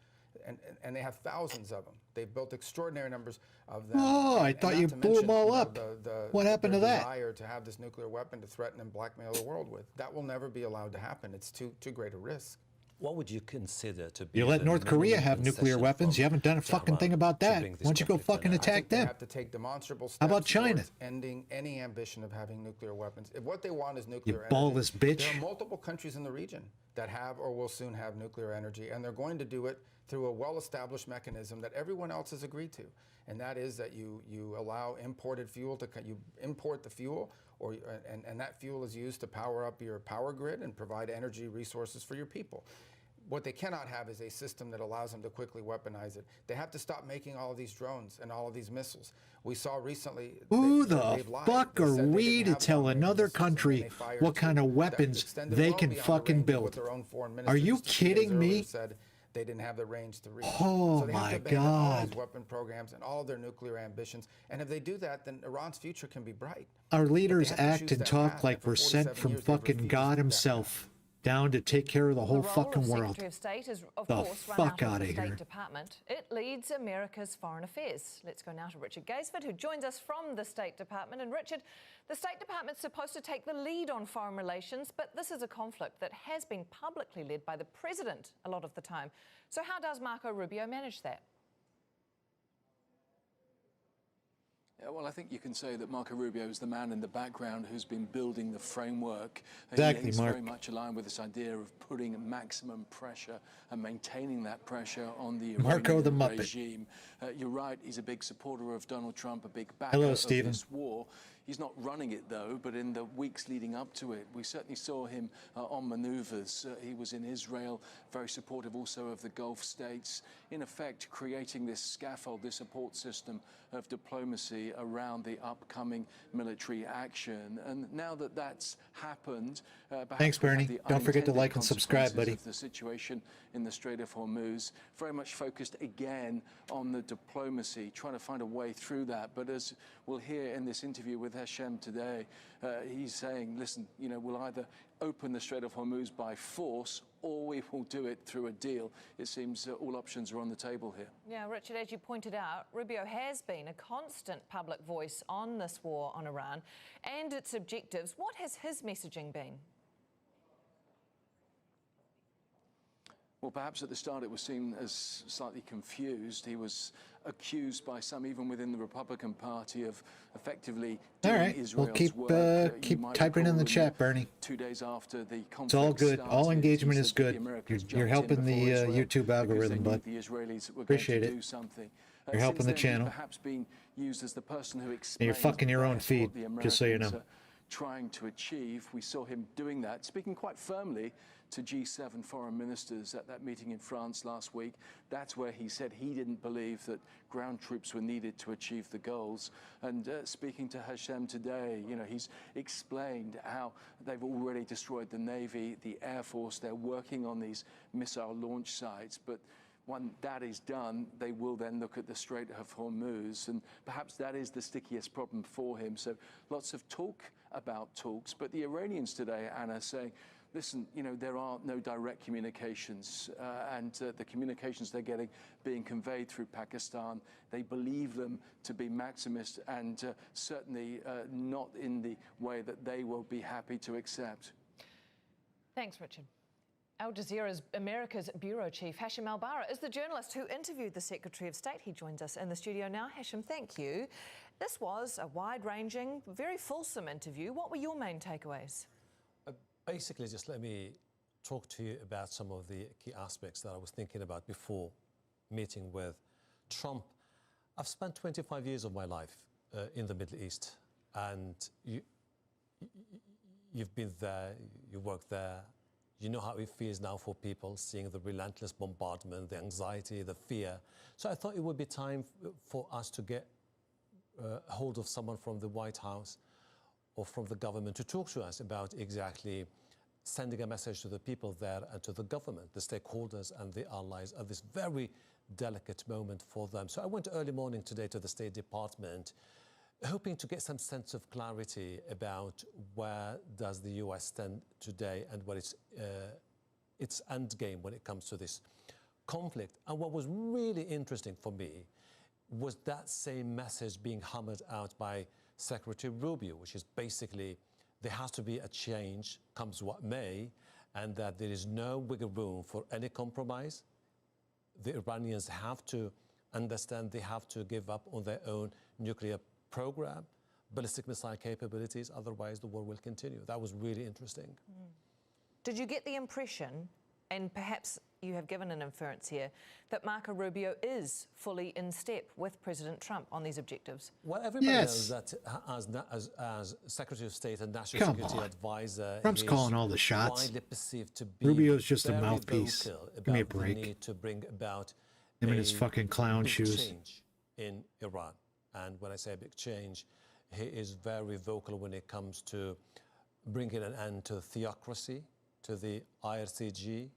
And they have thousands of them. They've built extraordinary numbers of them. Oh, I And thought not you to blew them mention, all you know, up. the What happened their to that? desire to have this nuclear weapon to threaten and blackmail the world with. That will never be allowed to happen. It's too great a risk. What would you consider to be You let the North Korea minimum have nuclear concession weapons. from You haven't done a fucking Tehran thing about to that. bring Why this don't you go conflict to fucking an end? attack They them? have to take demonstrable steps How about China? towards ending any ambition of having nuclear weapons. If what they want is nuclear ballless energy, bitch. there are multiple countries in the region that have or will soon have nuclear energy, and they're going to do it through a well-established mechanism that everyone else has agreed to, and that is that you allow imported fuel to you import the fuel, and that fuel is used to power up your power grid and provide energy resources for your people. What they cannot have is a system that allows them to quickly weaponize it. They have to stop making all of these drones and all of these missiles. We saw recently. Who they've the lied. fuck They are said they we didn't to have tell long-range another missiles, and country they fired what kind of two that weapons extended they well can beyond the fucking range of build? what their own foreign Are you ministers 2 days kidding earlier me? said they didn't have the range to reach. Oh so they have my to abandon all these God. weapon programs and all of their nuclear ambitions. And if they do that, then Iran's future can be bright. Our But they leaders have to act choose and that talk path, like and for we're sent 47 from years, they've fucking refused God that himself down to take care of the whole The role fucking of world. Secretary of State is, of The course, run fuck out of outta the State here. Department. It leads America's foreign affairs. Let's go now to Richard Gaisford, who joins us from the State Department. And Richard, the State Department's supposed to take the lead on foreign relations, but this is a conflict that has been publicly led by the president a lot of the time. So how does Marco Rubio manage that? Yeah, well, I think you can say that Marco Rubio is the man in the background who's been building the framework. Exactly, He's Mark. very much aligned with this idea of putting maximum pressure and maintaining that pressure on the Marco Iranian the Muppet. regime. You're right, he's a big supporter of Donald Trump, a big backer Hello, of Stephen. this war. He's not running it, though, but in the weeks leading up to it, we certainly saw him on maneuvers. He was in Israel, very supportive also of the Gulf states, in effect creating this scaffold, this support system of diplomacy around the upcoming military action. And now that that's happened, perhaps Thanks, we have Bernie. the Don't forget to unintended like and subscribe, buddy. consequences of the situation in the Strait of Hormuz, very much focused again on the diplomacy, trying to find a way through that. But as we'll hear in this interview with Hashem today. He's saying, listen, we'll either open the Strait of Hormuz by force or we will do it through a deal. It seems all options are on the table here. Yeah, Richard, as you pointed out, Rubio has been a constant public voice on this war on Iran and its objectives. What has his messaging been? Well, perhaps at the start it was seen as slightly confused. He was accused by some, even within the Republican Party, of effectively doing all right, Israel's well, work. keep typing in the chat, Bernie. 2 days after the conflict It's all good. started, All engagement he is said that the good. Americans You're jumped in helping the before Israel YouTube because they algorithm, knew bud. the Israelis were Appreciate going to it. do something. You're helping Since the then, channel. He's perhaps been used as the person who And explains you're fucking your own best feed, what the just so you Americans know. are trying to achieve. We saw him doing that, speaking quite firmly to G7 foreign ministers at that meeting in France last week. That's where he said he didn't believe that ground troops were needed to achieve the goals. And speaking to Hashem today, he's explained how they've already destroyed the Navy, the Air Force. They're working on these missile launch sites. But when that is done, they will then look at the Strait of Hormuz, and perhaps that is the stickiest problem for him. So lots of talk about talks, but the Iranians today, Anna, saying, listen, there are no direct communications, and the communications they're getting being conveyed through Pakistan, they believe them to be maximist and certainly not in the way that they will be happy to accept. Thanks, Richard. Al Jazeera's America's bureau chief, Hashim Al-Bara, is the journalist who interviewed the Secretary of State. He joins us in the studio now. Hashim, thank you. This was a wide-ranging, very fulsome interview. What were your main takeaways? Basically, just let me talk to you about some of the key aspects that I was thinking about before meeting with Trump. I've spent 25 years of my life in the Middle East, and you've been there, you worked there. You know how it feels now for people seeing the relentless bombardment, the anxiety, the fear. So I thought it would be time for us to get hold of someone from the White House or from the government to talk to us about exactly sending a message to the people there and to the government, the stakeholders and the allies at this very delicate moment for them. So I went early morning today to the State Department, hoping to get some sense of clarity about where does the US stand today and what its end game when it comes to this conflict. And what was really interesting for me was that same message being hammered out by Secretary Rubio, which is basically there has to be a change, comes what may, and that there is no wiggle room for any compromise. The Iranians have to understand they have to give up on their own nuclear program, ballistic missile capabilities, otherwise the war will continue. That was really interesting. Did you get the impression, and perhaps you have given an inference here, that Marco Rubio is fully in step with President Trump on these objectives? Well, everybody knows that as Secretary of State and National Security Advisor, Trump's calling all the shots. widely perceived to be Rubio's just a very mouthpiece. vocal Give me a about the break. need to bring about Him in his a fucking clown big shoes. change in Iran. And when I say a big change, he is very vocal when it comes to bringing an end to theocracy, to the IRGC.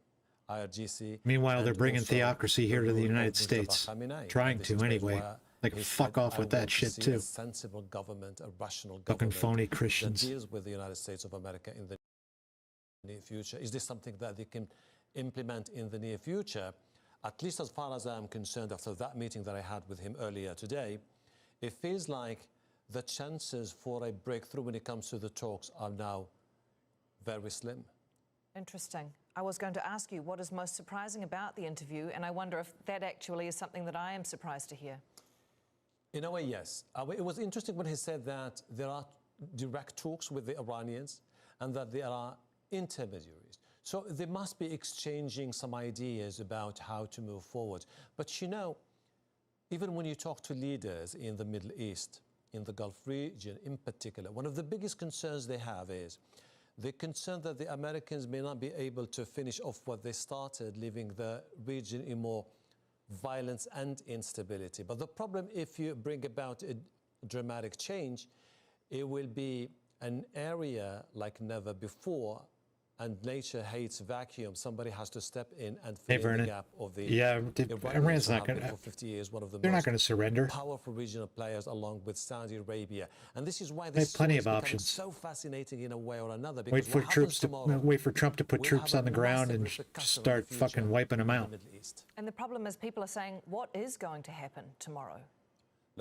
Meanwhile, they're and bringing also theocracy here to the rule of United Mustafa States. Khamenei. Trying And this to is anyway. where Like, he fuck said, off "I with that want to shit see too. A sensible government, a rational Fucking government phony Christians. that deals with the United States of America in the near future." Is this something that they can implement in the near future? At least as far as I'm concerned, after that meeting that I had with him earlier today, it feels like the chances for a breakthrough when it comes to the talks are now very slim. Interesting. I was going to ask you what is most surprising about the interview, and I wonder if that actually is something that I am surprised to hear. In a way, yes. It was interesting when he said that there are direct talks with the Iranians and that there are intermediaries. So they must be exchanging some ideas about how to move forward. But you know, even when you talk to leaders in the Middle East, in the Gulf region in particular, one of the biggest concerns they have is the concern that the Americans may not be able to finish off what they started, leaving the region in more violence and instability. But the problem, if you bring about a dramatic change, it will be an area like never before and nature hates vacuum. Somebody has to step in and Hey, fill in the Vernon. gap of the Yeah, Iran's not going going for 50 years, one of the they're not most going to surrender. powerful regional players, along with Saudi Arabia. And this is why They this have plenty story of is becoming options. so fascinating in a way or another. Because Wait for what happens troops to tomorrow wait for Trump to put will troops have on the a ground massive and repercussion on start the future fucking wiping them in the out. Middle East. And the problem is people are saying, what is going to happen tomorrow?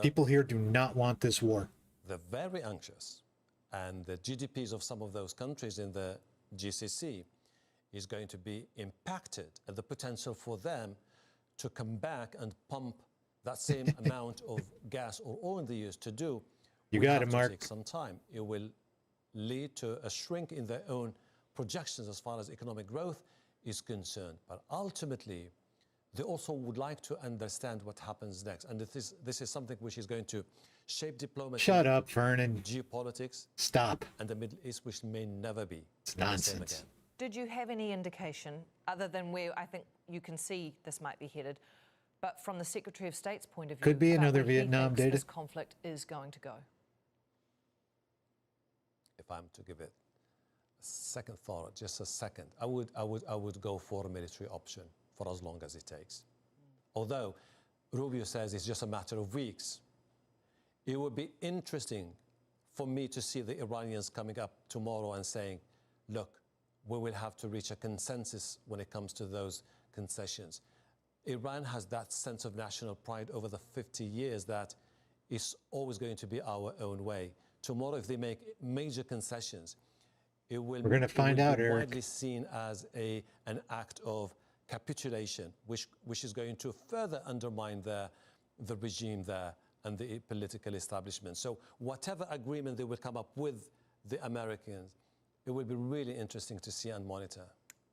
People here do not want this war. They're very anxious. And the GDPs of some of those countries in the GCC is going to be impacted, and the potential for them to come back and pump that same amount of gas or oil in the years to do, You will got have it, to Mark. take some time. It will lead to a shrink in their own projections as far as economic growth is concerned. But ultimately, they also would like to understand what happens next. And this is something which is going to shape diplomacy. Shut up, Vernon. Geopolitics. Stop. And the Middle East, which may never be It's the same nonsense. again. Did you have any indication, other than where I think you can see this might be headed, but from the Secretary of State's point of view, Could be about another where he Vietnam thinks data. this conflict is going to go? If I'm to give it a second thought, just a second, I would go for a military option for as long as it takes. Although Rubio says it's just a matter of weeks, it would be interesting for me to see the Iranians coming up tomorrow and saying, look, we will have to reach a consensus when it comes to those concessions. Iran has that sense of national pride over the 50 years that it's always going to be our own way. Tomorrow, if they make major concessions, it will, We're gonna find out, be Eric. widely seen as an act of capitulation, which is going to further undermine the regime there and the political establishment. So whatever agreement they will come up with the Americans, it will be really interesting to see and monitor.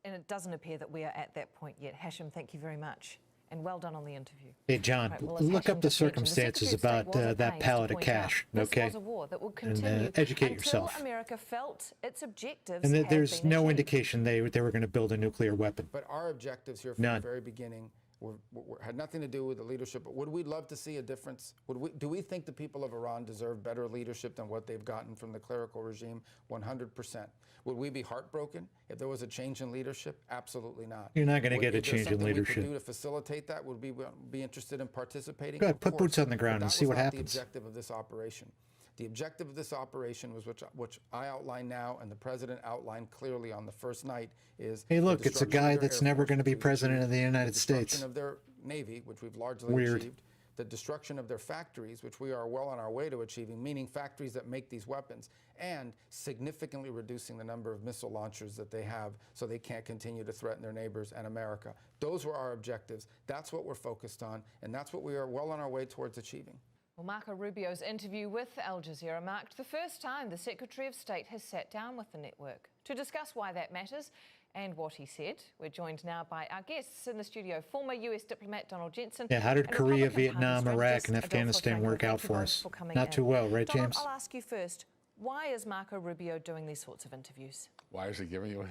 And it doesn't appear that we are at that point yet. Hashim, thank you very much. And well done on the interview. Hey, John, Right, well, as look Hashim up the just mentioned, circumstances Secretary of about State was at that pains pallet to of point out cash, this okay? was a war that will And continue educate until yourself. America felt its objectives And had there's been no achieved. indication they were going to build a nuclear weapon. But our objectives here from None. the very beginning had nothing to do with the leadership. But would we love to see a difference? Do we think the people of Iran deserve better leadership than what they've gotten from the clerical regime? 100%. Would we be heartbroken if there was a change in leadership? Absolutely not. You're not going to get a Is there change in something we leadership. could do to facilitate that? Would we be interested in participating? Go ahead, Of put course. boots on the ground But and that see was what not happens. The objective of this operation. The objective of this operation was, which I outlined now, and the president outlined clearly on the first night, is Hey, the look, it's a destruction of guy their that's Air never Force, going to be which we've president achieved, of the United the States. destruction of their Navy, which we've largely Weird. achieved, the destruction of their factories, which we are well on our way to achieving, meaning factories that make these weapons, and significantly reducing the number of missile launchers that they have so they can't continue to threaten their neighbors and America. Those were our objectives. That's what we're focused on, and that's what we are well on our way towards achieving. Well, Marco Rubio's interview with Al Jazeera marked the first time the Secretary of State has sat down with the network to discuss why that matters and what he said. We're joined now by our guests in the studio, former US diplomat Donald Jensen. Yeah, how did and Korea, Republican Vietnam, Party Iraq, strategist and Adolfo Afghanistan Franco. work Thank out you for both us? for coming Not in. too well, right, Donald, James? I'll ask you first. Why is Marco Rubio doing these sorts of interviews? Why is he giving you?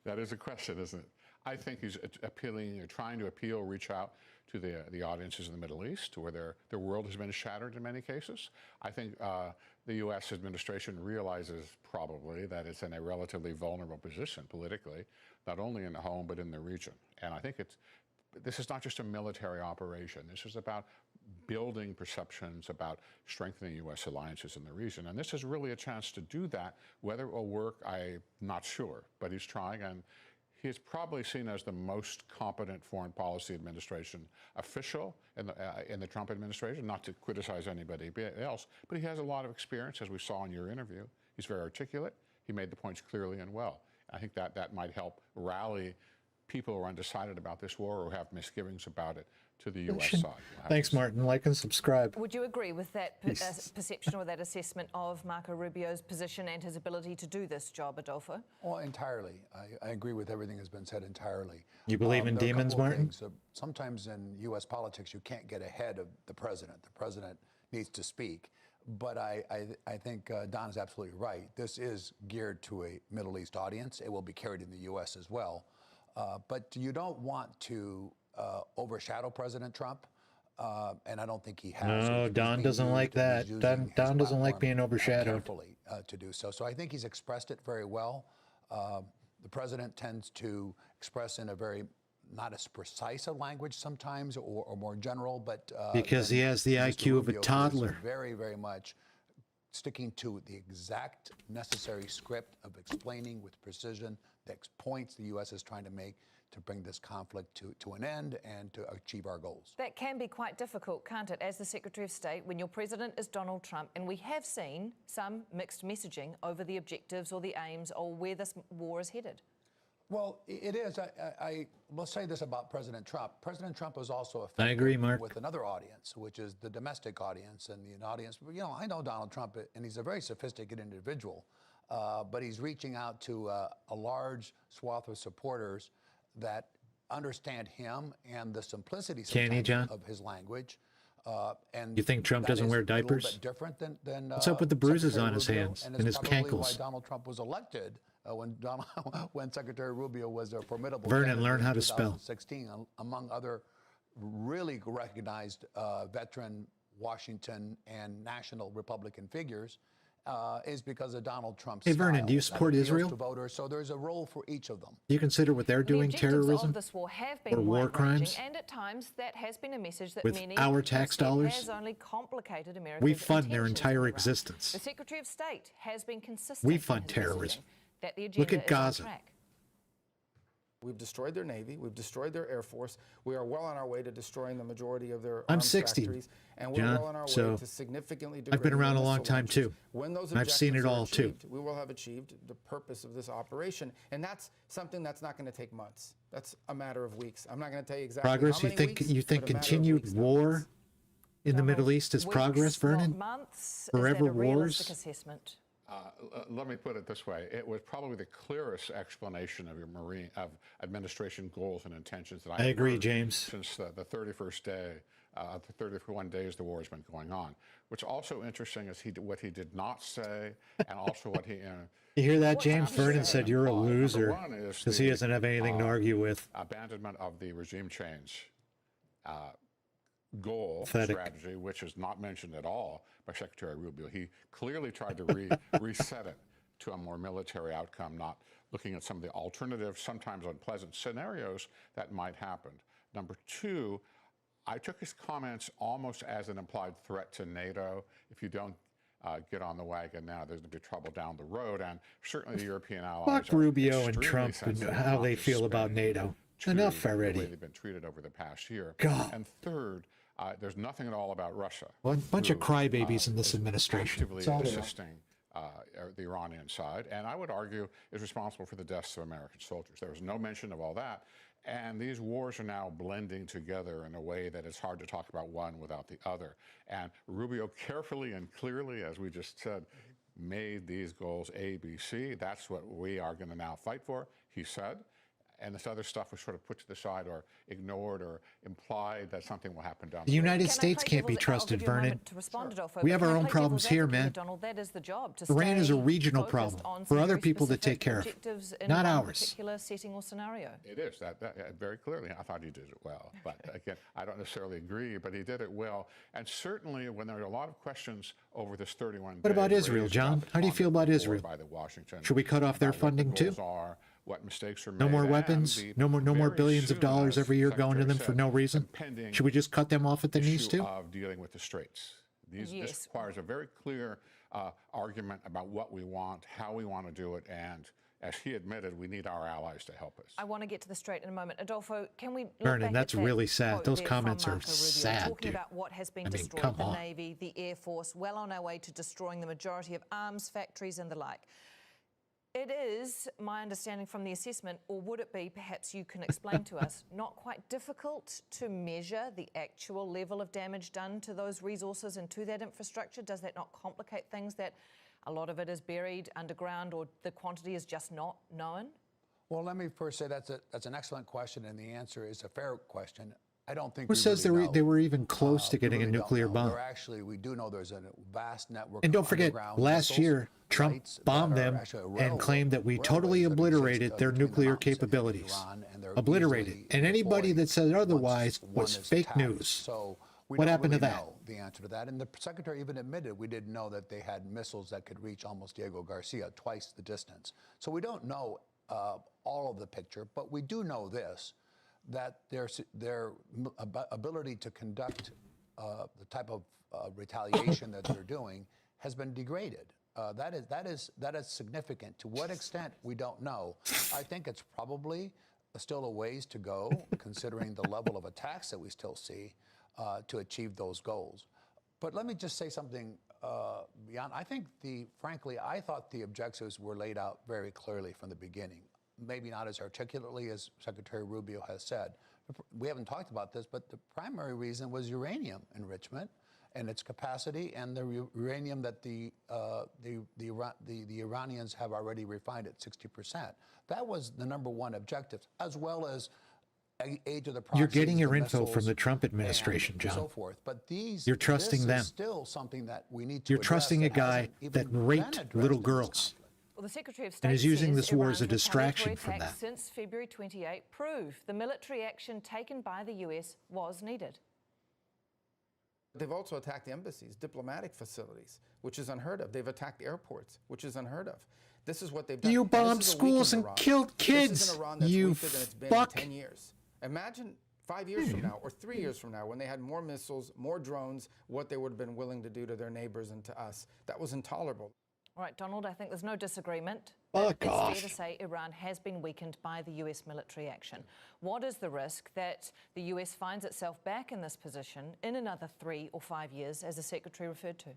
That is a question, isn't it? I think he's appealing, or trying to appeal, reach out to the audiences in the Middle East, where their world has been shattered in many cases. I think the U.S. administration realizes probably that it's in a relatively vulnerable position politically, not only in the home but in the region. And I think this is not just a military operation. This is about building perceptions about strengthening U.S. alliances in the region. And this is really a chance to do that. Whether it will work, I'm not sure. But he's trying, and he is probably seen as the most competent foreign policy administration official in the Trump administration, not to criticize anybody else, but he has a lot of experience, as we saw in your interview. He's very articulate. He made the points clearly and well. I think that might help rally people who are undecided about this war or have misgivings about it to the U.S. side. Thanks, Martin. Like and subscribe. Would you agree with that perception or that assessment of Marco Rubio's position and his ability to do this job, Adolfo? Well, entirely. I agree with everything that's been said entirely. You believe in there are a demons, couple of Martin? things. Sometimes in U.S. politics, you can't get ahead of the president. The president needs to speak. But I think Don is absolutely right. This is geared to a Middle East audience. It will be carried in the U.S. as well. But you don't want to overshadow President Trump, and I don't think he has. No, Don doesn't like that. Don doesn't like being overshadowed. Carefully to do so. So I think he's expressed it very well. The president tends to express in a very not as precise a language sometimes, or more general, but because he has the IQ of a toddler. Very, very much sticking to the exact necessary script of explaining with precision the points the U.S. is trying to make to bring this conflict to an end and to achieve our goals. That can be quite difficult, can't it, as the Secretary of State, when your president is Donald Trump, and we have seen some mixed messaging over the objectives or the aims or where this war is headed? Well, it is. I will say this about President Trump. President Trump was also effective I agree, Mark. with another audience, which is the domestic audience and the audience. You know, I know Donald Trump, and he's a very sophisticated individual, but he's reaching out to a large swath of supporters that understand him and the simplicity of his language. And you think Trump doesn't wear diapers? A little bit different than what's up with the bruises Secretary on his Rubio, hands and and his it's probably cankles? why Donald Trump was elected when Secretary Rubio was a formidable Vernon, learn how to spell. 2016, among other really recognized veteran Washington and national Republican figures, is because of Donald Trump's Hey, Vernon, style do you that support appeals Israel? to voters, so there's a role for each of them. Do you consider what they're doing The objectives terrorism of this war have been or war wide-ranging, crimes? and at times that has been a message that With many our have tax said dollars? has only complicated America's We fund their intentions entire in Iraq. existence. The Secretary of State has been consistent. We in fund his terrorism. messaging that the Look agenda at is on Gaza. track. We've destroyed their Navy. We've destroyed their Air Force. We are well on our way to destroying the majority of their I'm arms 60, factories. And we're John, well on our so way to significantly I've been degrading around a their long missile time, launchers. too. When those And I've seen objectives it are all, too. achieved, we will have achieved the purpose of this operation. And that's something that's not going to take months. That's a matter of weeks. I'm not going to tell you exactly Progress? how You many think weeks, you think but a matter of continued weeks, not war months. in the Middle East is progress, Vernon? Months? Forever is that a realistic wars? assessment? Let me put it this way. It was probably the clearest explanation of of administration goals and intentions that I agree, heard James. since the 31st day, the 31 days the war has been going on. What's also interesting is what he did not say, and also what he. You hear that, What James? happened Vernon to said him, you're a number loser one is because he the, doesn't have anything to argue with. Abandonment of the regime change goal, Pathetic. strategy, which is not mentioned at all by Secretary Rubio. He clearly tried to reset it to a more military outcome, not looking at some of the alternative, sometimes unpleasant scenarios that might happen. Number two, I took his comments almost as an implied threat to NATO. If you don't get on the wagon now, there's going to be trouble down the road. And certainly the European allies Fuck are Rubio and extremely Trump and sensitive how not they to feel about spend NATO. to Enough the way already. they've been treated over the past year. God. And third, there's nothing at all about Russia. Well, a bunch of who, crybabies in this is administration. actively That's all they are. assisting the Iranian side, and I would argue is responsible for the deaths of American soldiers. There was no mention of all that. And these wars are now blending together in a way that it's hard to talk about one without the other. And Rubio carefully and clearly, as we just said, made these goals A, B, C. That's what we are going to now fight for, he said. And this other stuff was sort of put to the side or ignored or implied that something will happen down the The road. United States can't be trusted, Vernon. We have our own problems here, man. Donald, that is the job, to Iran is a stay regional focused problem on for some other very people to take specific care of, objectives in not one ours. particular setting or scenario. It is, very clearly. I thought he did it well. But again, I don't necessarily agree, but he did it well. And certainly when there are a lot of questions over this 31 What about days Israel, raised John? up How do you on feel the about floor Israel? by the Washington Should we cut off their about what the funding too? goals are, what mistakes are No made, more and weapons? the No more very billions of soon, dollars as every year going to Secretary them for said, no reason? impending Should we just cut them off at the knees issue too? of dealing with the Straits. This Yes. requires a very clear argument about what we want, how we want to do it, and as he admitted, we need our allies to help us. I want to get to the Strait in a moment. Adolfo, can we look Vernon, back that's at that really sad. quote Those there comments from are Marco Rubio, sad, talking dude. about what has been I mean, destroyed, come the on. Navy, the Air Force, well on our way to destroying the majority of arms factories and the like. It is, my understanding from the assessment, or would it be, perhaps you can explain to us, not quite difficult to measure the actual level of damage done to those resources and to that infrastructure? Does that not complicate things that a lot of it is buried underground or the quantity is just not known? Well, let me first say that's an excellent question, and the answer is a fair question. I don't think Who we says really know. they were even close to We getting a really don't nuclear know. bomb? There actually, we do know there's a vast network. And don't of forget, underground last missiles, year, Trump sites that bombed are them actually and railroad- claimed that we railways totally that exist, obliterated their between the nuclear mountains in capabilities. Iran, and they're Obliterated. easily And anybody deployed that said otherwise once one was is fake attacked. news. So we What don't happened to really that? know the answer to that. And the secretary even admitted we didn't know that they had missiles that could reach almost Diego Garcia, twice the distance. So we don't know all of the picture, but we do know this, that their ability to conduct the type of retaliation that they're doing has been degraded. That is significant. To what extent, we don't know. I think it's probably still a ways to go, considering the level of attacks that we still see, to achieve those goals. But let me just say something beyond. I think frankly, I thought the objectives were laid out very clearly from the beginning. Maybe not as articulately as Secretary Rubio has said. We haven't talked about this, but the primary reason was uranium enrichment and its capacity, and the uranium that the Iranians have already refined at 60%. That was the #1 objective, as well as aid to the process. You're getting your info from the Trump administration, John. So forth. But you're trusting them. Is still something that we need to You're trusting a guy that raped little girls. Well, the Secretary of State and is using this war as a Iran's distraction retaliatory from attacks that. Since February 28 prove the military action taken by the US was needed. They've also attacked embassies, diplomatic facilities, which is unheard of. They've attacked airports, which is unheard of. This is what they've done. You bombed schools and killed kids. This is an Iran that's you weaker than it's been fuck. in 10 years. Imagine 5 years from now or 3 years from now when they had more missiles, more drones, what they would have been willing to do to their neighbors and to us. That was intolerable. All right, Donald, I think there's no disagreement. Fuck It's off. fair to say Iran has been weakened by the US military action. What is the risk that the US finds itself back in this position in another 3 or 5 years, as the Secretary referred to?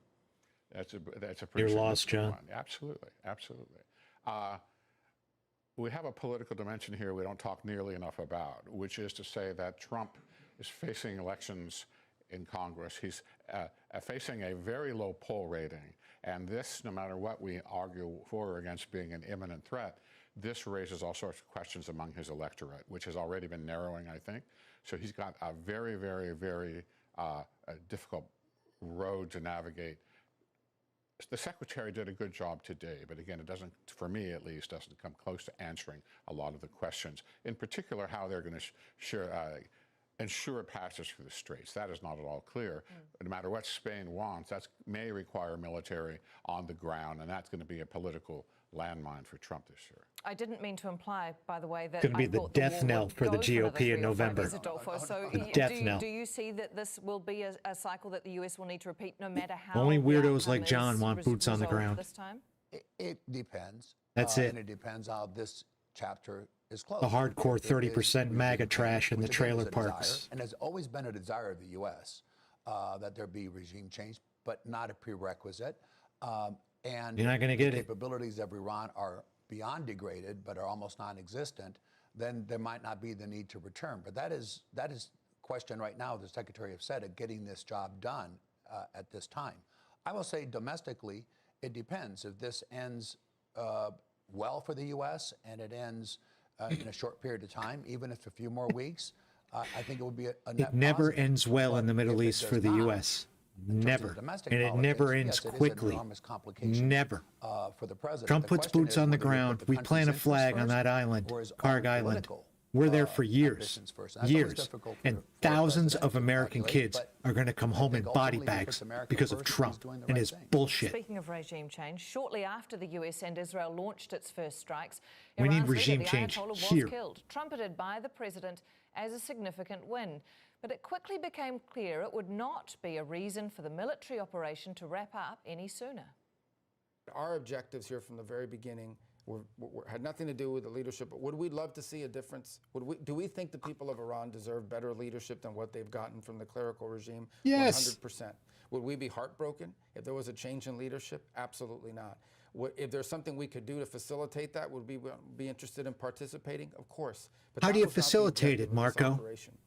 That's a pretty You're lost, significant John. one. Absolutely, absolutely. We have a political dimension here we don't talk nearly enough about, which is to say that Trump is facing elections in Congress. He's facing a very low poll rating. And this, no matter what we argue for or against being an imminent threat, this raises all sorts of questions among his electorate, which has already been narrowing, I think. So he's got a very, very, very difficult road to navigate. The Secretary did a good job today, but again, it doesn't, for me at least, doesn't come close to answering a lot of the questions. In particular, how they're going to ensure passage through the straits. That is not at all clear. No matter what Spain wants, that may require military on the ground, and that's going to be a political landmine for Trump this year. I didn't mean to imply, by the way, that Gonna be I the thought death war knell would for the go another GOP 3 in or 5 November. years, Adolfo. So The death knell. do you see that this will be a cycle that the US will need to repeat no matter how Only the weardos outcome like John is want boots on the resolved ground. this time? It depends. That's it. And it depends how this chapter is closed. The hardcore If it is 30% MAGA regime trash in the change, which again trailer is a desire, parks. and has always been a desire of the U.S. That there be regime change, but not a prerequisite. And You're not gonna get the it. capabilities of Iran are beyond degraded, but are almost non-existent. Then there might not be the need to return. But that is question right now. The Secretary have said of getting this job done at this time. I will say domestically, it depends. If this ends well for the U.S. and it ends in a short period of time, even if a few more weeks, I think it would be a net It never positive. ends well in the But Middle if it East does for the not, U.S. in terms of Never. domestic And it never politics, ends yes, it is an quickly. enormous complication, Never. For the president. Trump The puts question boots is on the whether we put ground. the We country's plant a interests flag on first that island, or his own Karg Island. political, We're there for years, ambitions first. And that's always years. difficult for And a thousands president of to American calculate, kids but are going to come home in think body ultimately he puts bags America because of first and he's Trump doing the and right his thing. bullshit. Speaking of regime change, shortly after the US and Israel launched its first strikes, We need Iran's regime leader, the change Ayatollah, was here. killed, trumpeted by the president as a significant win. But it quickly became clear it would not be a reason for the military operation to wrap up any sooner. Our objectives here from the very beginning had nothing to do with the leadership. But would we love to see a difference? Do we think the people of Iran deserve better leadership than what they've gotten from the clerical regime? Yes. 100%. Would we be heartbroken if there was a change in leadership? Absolutely not. If there's something we could do to facilitate that, would we be interested in participating? Of course. But How that do you was not the facilitate it, objective of this Marco? operation.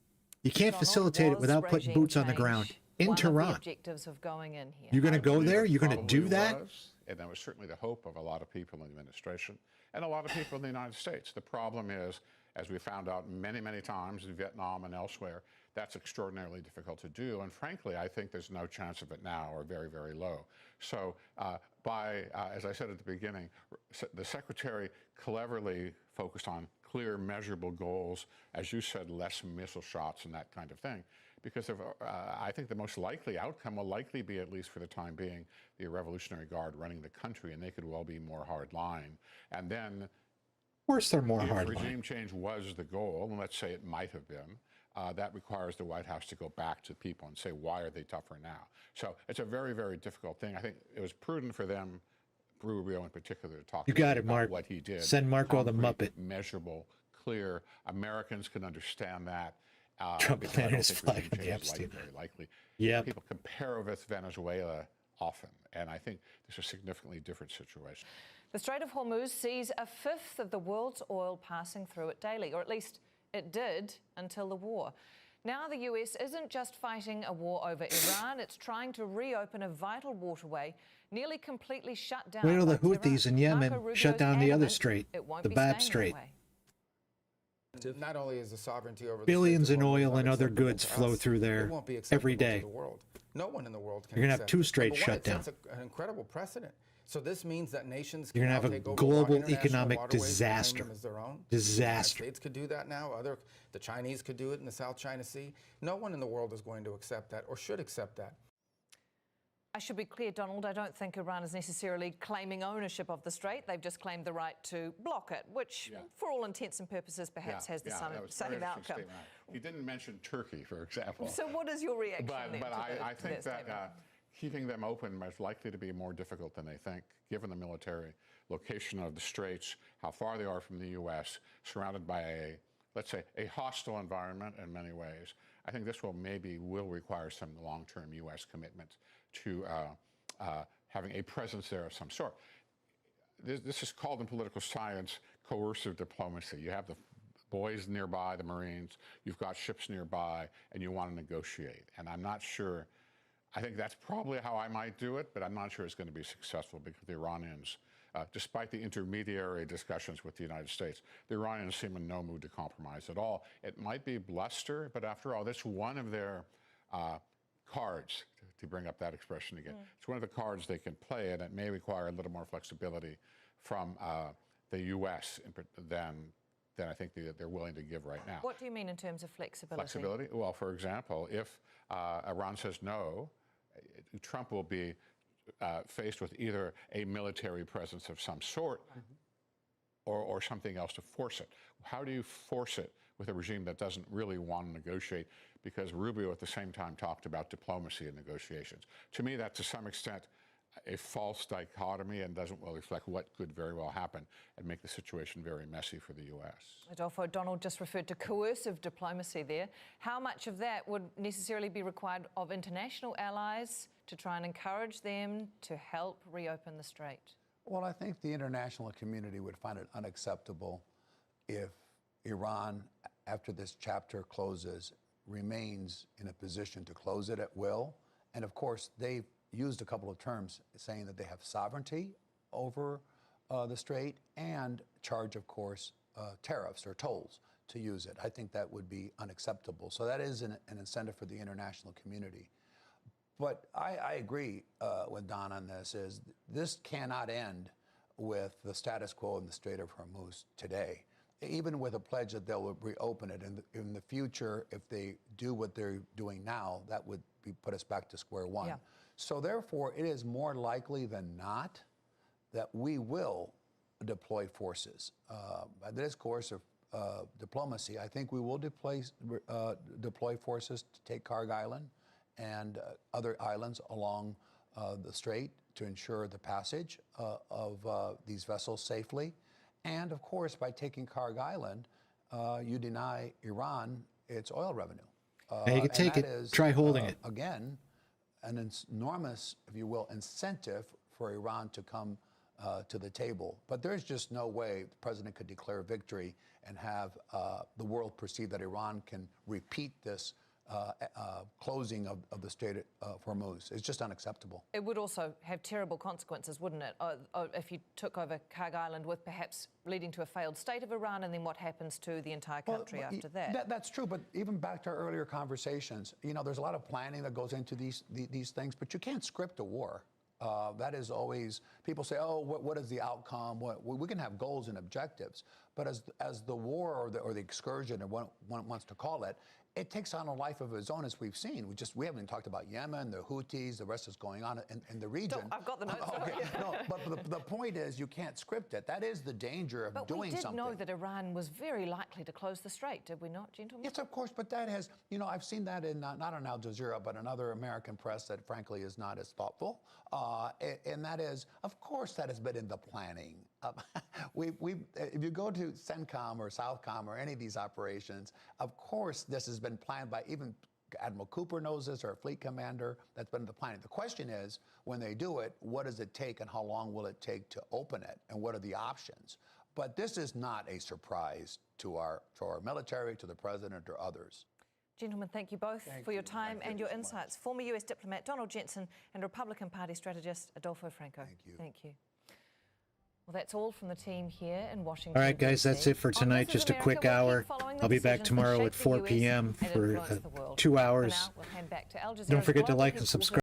You can't Donald, facilitate it was without putting regime boots on the change ground in one of the Tehran. objectives of going in here? You're going to go believe there? it You're going to do probably that? was, and that was certainly the hope of a lot of people in the administration and a lot of people in the United States. The problem is, as we found out many, many times in Vietnam and elsewhere, that's extraordinarily difficult to do. And frankly, I think there's no chance of it now, or very, very low. So as I said at the beginning, the Secretary cleverly focused on clear, measurable goals, as you said, less missile shots and that kind of thing. Because I think the most likely outcome will likely be, at least for the time being, the Revolutionary Guard running the country, and they could well be more hard line. And then course they're more If hardline. regime change was the goal, and let's say it might have been, that requires the White House to go back to people and say, why are they tougher now? So it's a very, very difficult thing. I think it was prudent for them, Rubio in particular, to talk You got it, about Mark. what he did. Send Marco the Concrete, Muppet. measurable, clear. Americans can understand that. Trump because I planted don't his think flag regime on the change is Epstein. very likely. Yep. People compare with Venezuela often, and I think this is a significantly different situation. The Strait of Hormuz sees a fifth of the world's oil passing through it daily, or at least it did until the war. Now the US isn't just fighting a war over Iran, it's trying to reopen a vital waterway nearly completely shut down. Wait till the by Houthis in Tehran. Yemen Marco shut Rubio's down the other adamant strait, it won't the be Bab staying that Strait. way. Not only is the sovereignty over the Billions Straits in of Hormuz oil not and other acceptable goods to flow us, through there it won't be acceptable every day. to the world. No one in the world can You're gonna have accept 2 it. straits Number one, shut down. it sets an incredible precedent. So this means that nations You're can gonna now have a take over global international economic waterways and claim disaster. them as their own. Disaster. The United States could do that now. The Chinese could do it in the South China Sea. No one in the world is going to accept that or should accept that. I should be clear, Donald, I don't think Iran is necessarily claiming ownership of the strait. They've just claimed the right to block it, which, for all intents and purposes, perhaps has the same outcome. He didn't mention Turkey, for example. So what is your reaction then But I to think that that keeping them open is likely to be more difficult than they think, given the military location of the straits, how far they are from the U.S., surrounded by a, let's say, a hostile environment in many ways. I think this will require some long-term U.S. commitment to having a presence there of some sort. This is called in political science coercive diplomacy. You have the boys nearby, the Marines, you've got ships nearby, and you want to negotiate. And I'm not sure, I think that's probably how I might do it, but I'm not sure it's going to be successful because the Iranians, despite the intermediary discussions with the United States, the Iranians seem in no mood to compromise at all. It might be bluster, but after all, that's one of their cards, to bring up that expression again. It's one of the cards they can play, and it may require a little more flexibility from the U.S. than I think they're willing to give right now. What do you mean in terms of flexibility? Flexibility? Well, for example, if Iran says no, Trump will be faced with either a military presence of some sort or something else to force it. How do you force it with a regime that doesn't really want to negotiate? Because Rubio at the same time talked about diplomacy and negotiations. To me, that to some extent a false dichotomy and doesn't well reflect what could very well happen and make the situation very messy for the U.S. Adolfo, Donald just referred to coercive diplomacy there. How much of that would necessarily be required of international allies to try and encourage them to help reopen the strait? Well, I think the international community would find it unacceptable if Iran, after this chapter closes, remains in a position to close it at will. And of course, they've used a couple of terms saying that they have sovereignty over the strait and charge, of course, tariffs or tolls to use it. I think that would be unacceptable. So that is an incentive for the international community. But I agree with Don on this, is this cannot end with the status quo in the Strait of Hormuz today. Even with a pledge that they'll reopen it in the future, if they do what they're doing now, that would put us back to square one. Yeah. So therefore, it is more likely than not that we will deploy forces. By this course of diplomacy, I think we will deploy forces to take Karg Island and other islands along the strait to ensure the passage of these vessels safely. And of course, by taking Karg Island, you deny Iran its oil revenue. Yeah, you can take it. Try holding it. Again, an enormous, if you will, incentive for Iran to come to the table. But there's just no way the president could declare victory and have the world perceive that Iran can repeat this closing of the Strait of Hormuz. It's just unacceptable. It would also have terrible consequences, wouldn't it, if you took over Karg Island, with perhaps leading to a failed state of Iran, and then what happens to the entire country after that? That's true, but even back to our earlier conversations, you know, there's a lot of planning that goes into these things, but you can't script a war. That is always, people say, oh, what is the outcome? We can have goals and objectives, but as the war or the excursion, or one wants to call it, it takes on a life of its own, as we've seen. We haven't even talked about Yemen, the Houthis, the rest is going on in the region. I've got the notes. Okay. No, but the point is, you can't script it. That is the danger of doing something. But we did know that Iran was very likely to close the strait, did we not, gentlemen? Yes, of course, but that has, I've seen that in, not on Al Jazeera, but another American press that frankly is not as thoughtful. And that is, of course, that has been in the planning. If you go to CENTCOM or SOUTHCOM or any of these operations, of course, this has been planned by even Admiral Cooper knows this, or a fleet commander. That's been the planning. The question is, when they do it, what does it take and how long will it take to open it, and what are the options? But this is not a surprise to our military, to the president, or others. Gentlemen, thank you both for your time and your insights. Former US diplomat Donald Jensen and Republican Party strategist Adolfo Franco. Thank you. Thank you. Well, that's all from the team here in Washington. All right, guys, that's it for tonight. Just a quick hour. I'll be back tomorrow at 4 p.m. for 2 hours. Don't forget to like and subscribe.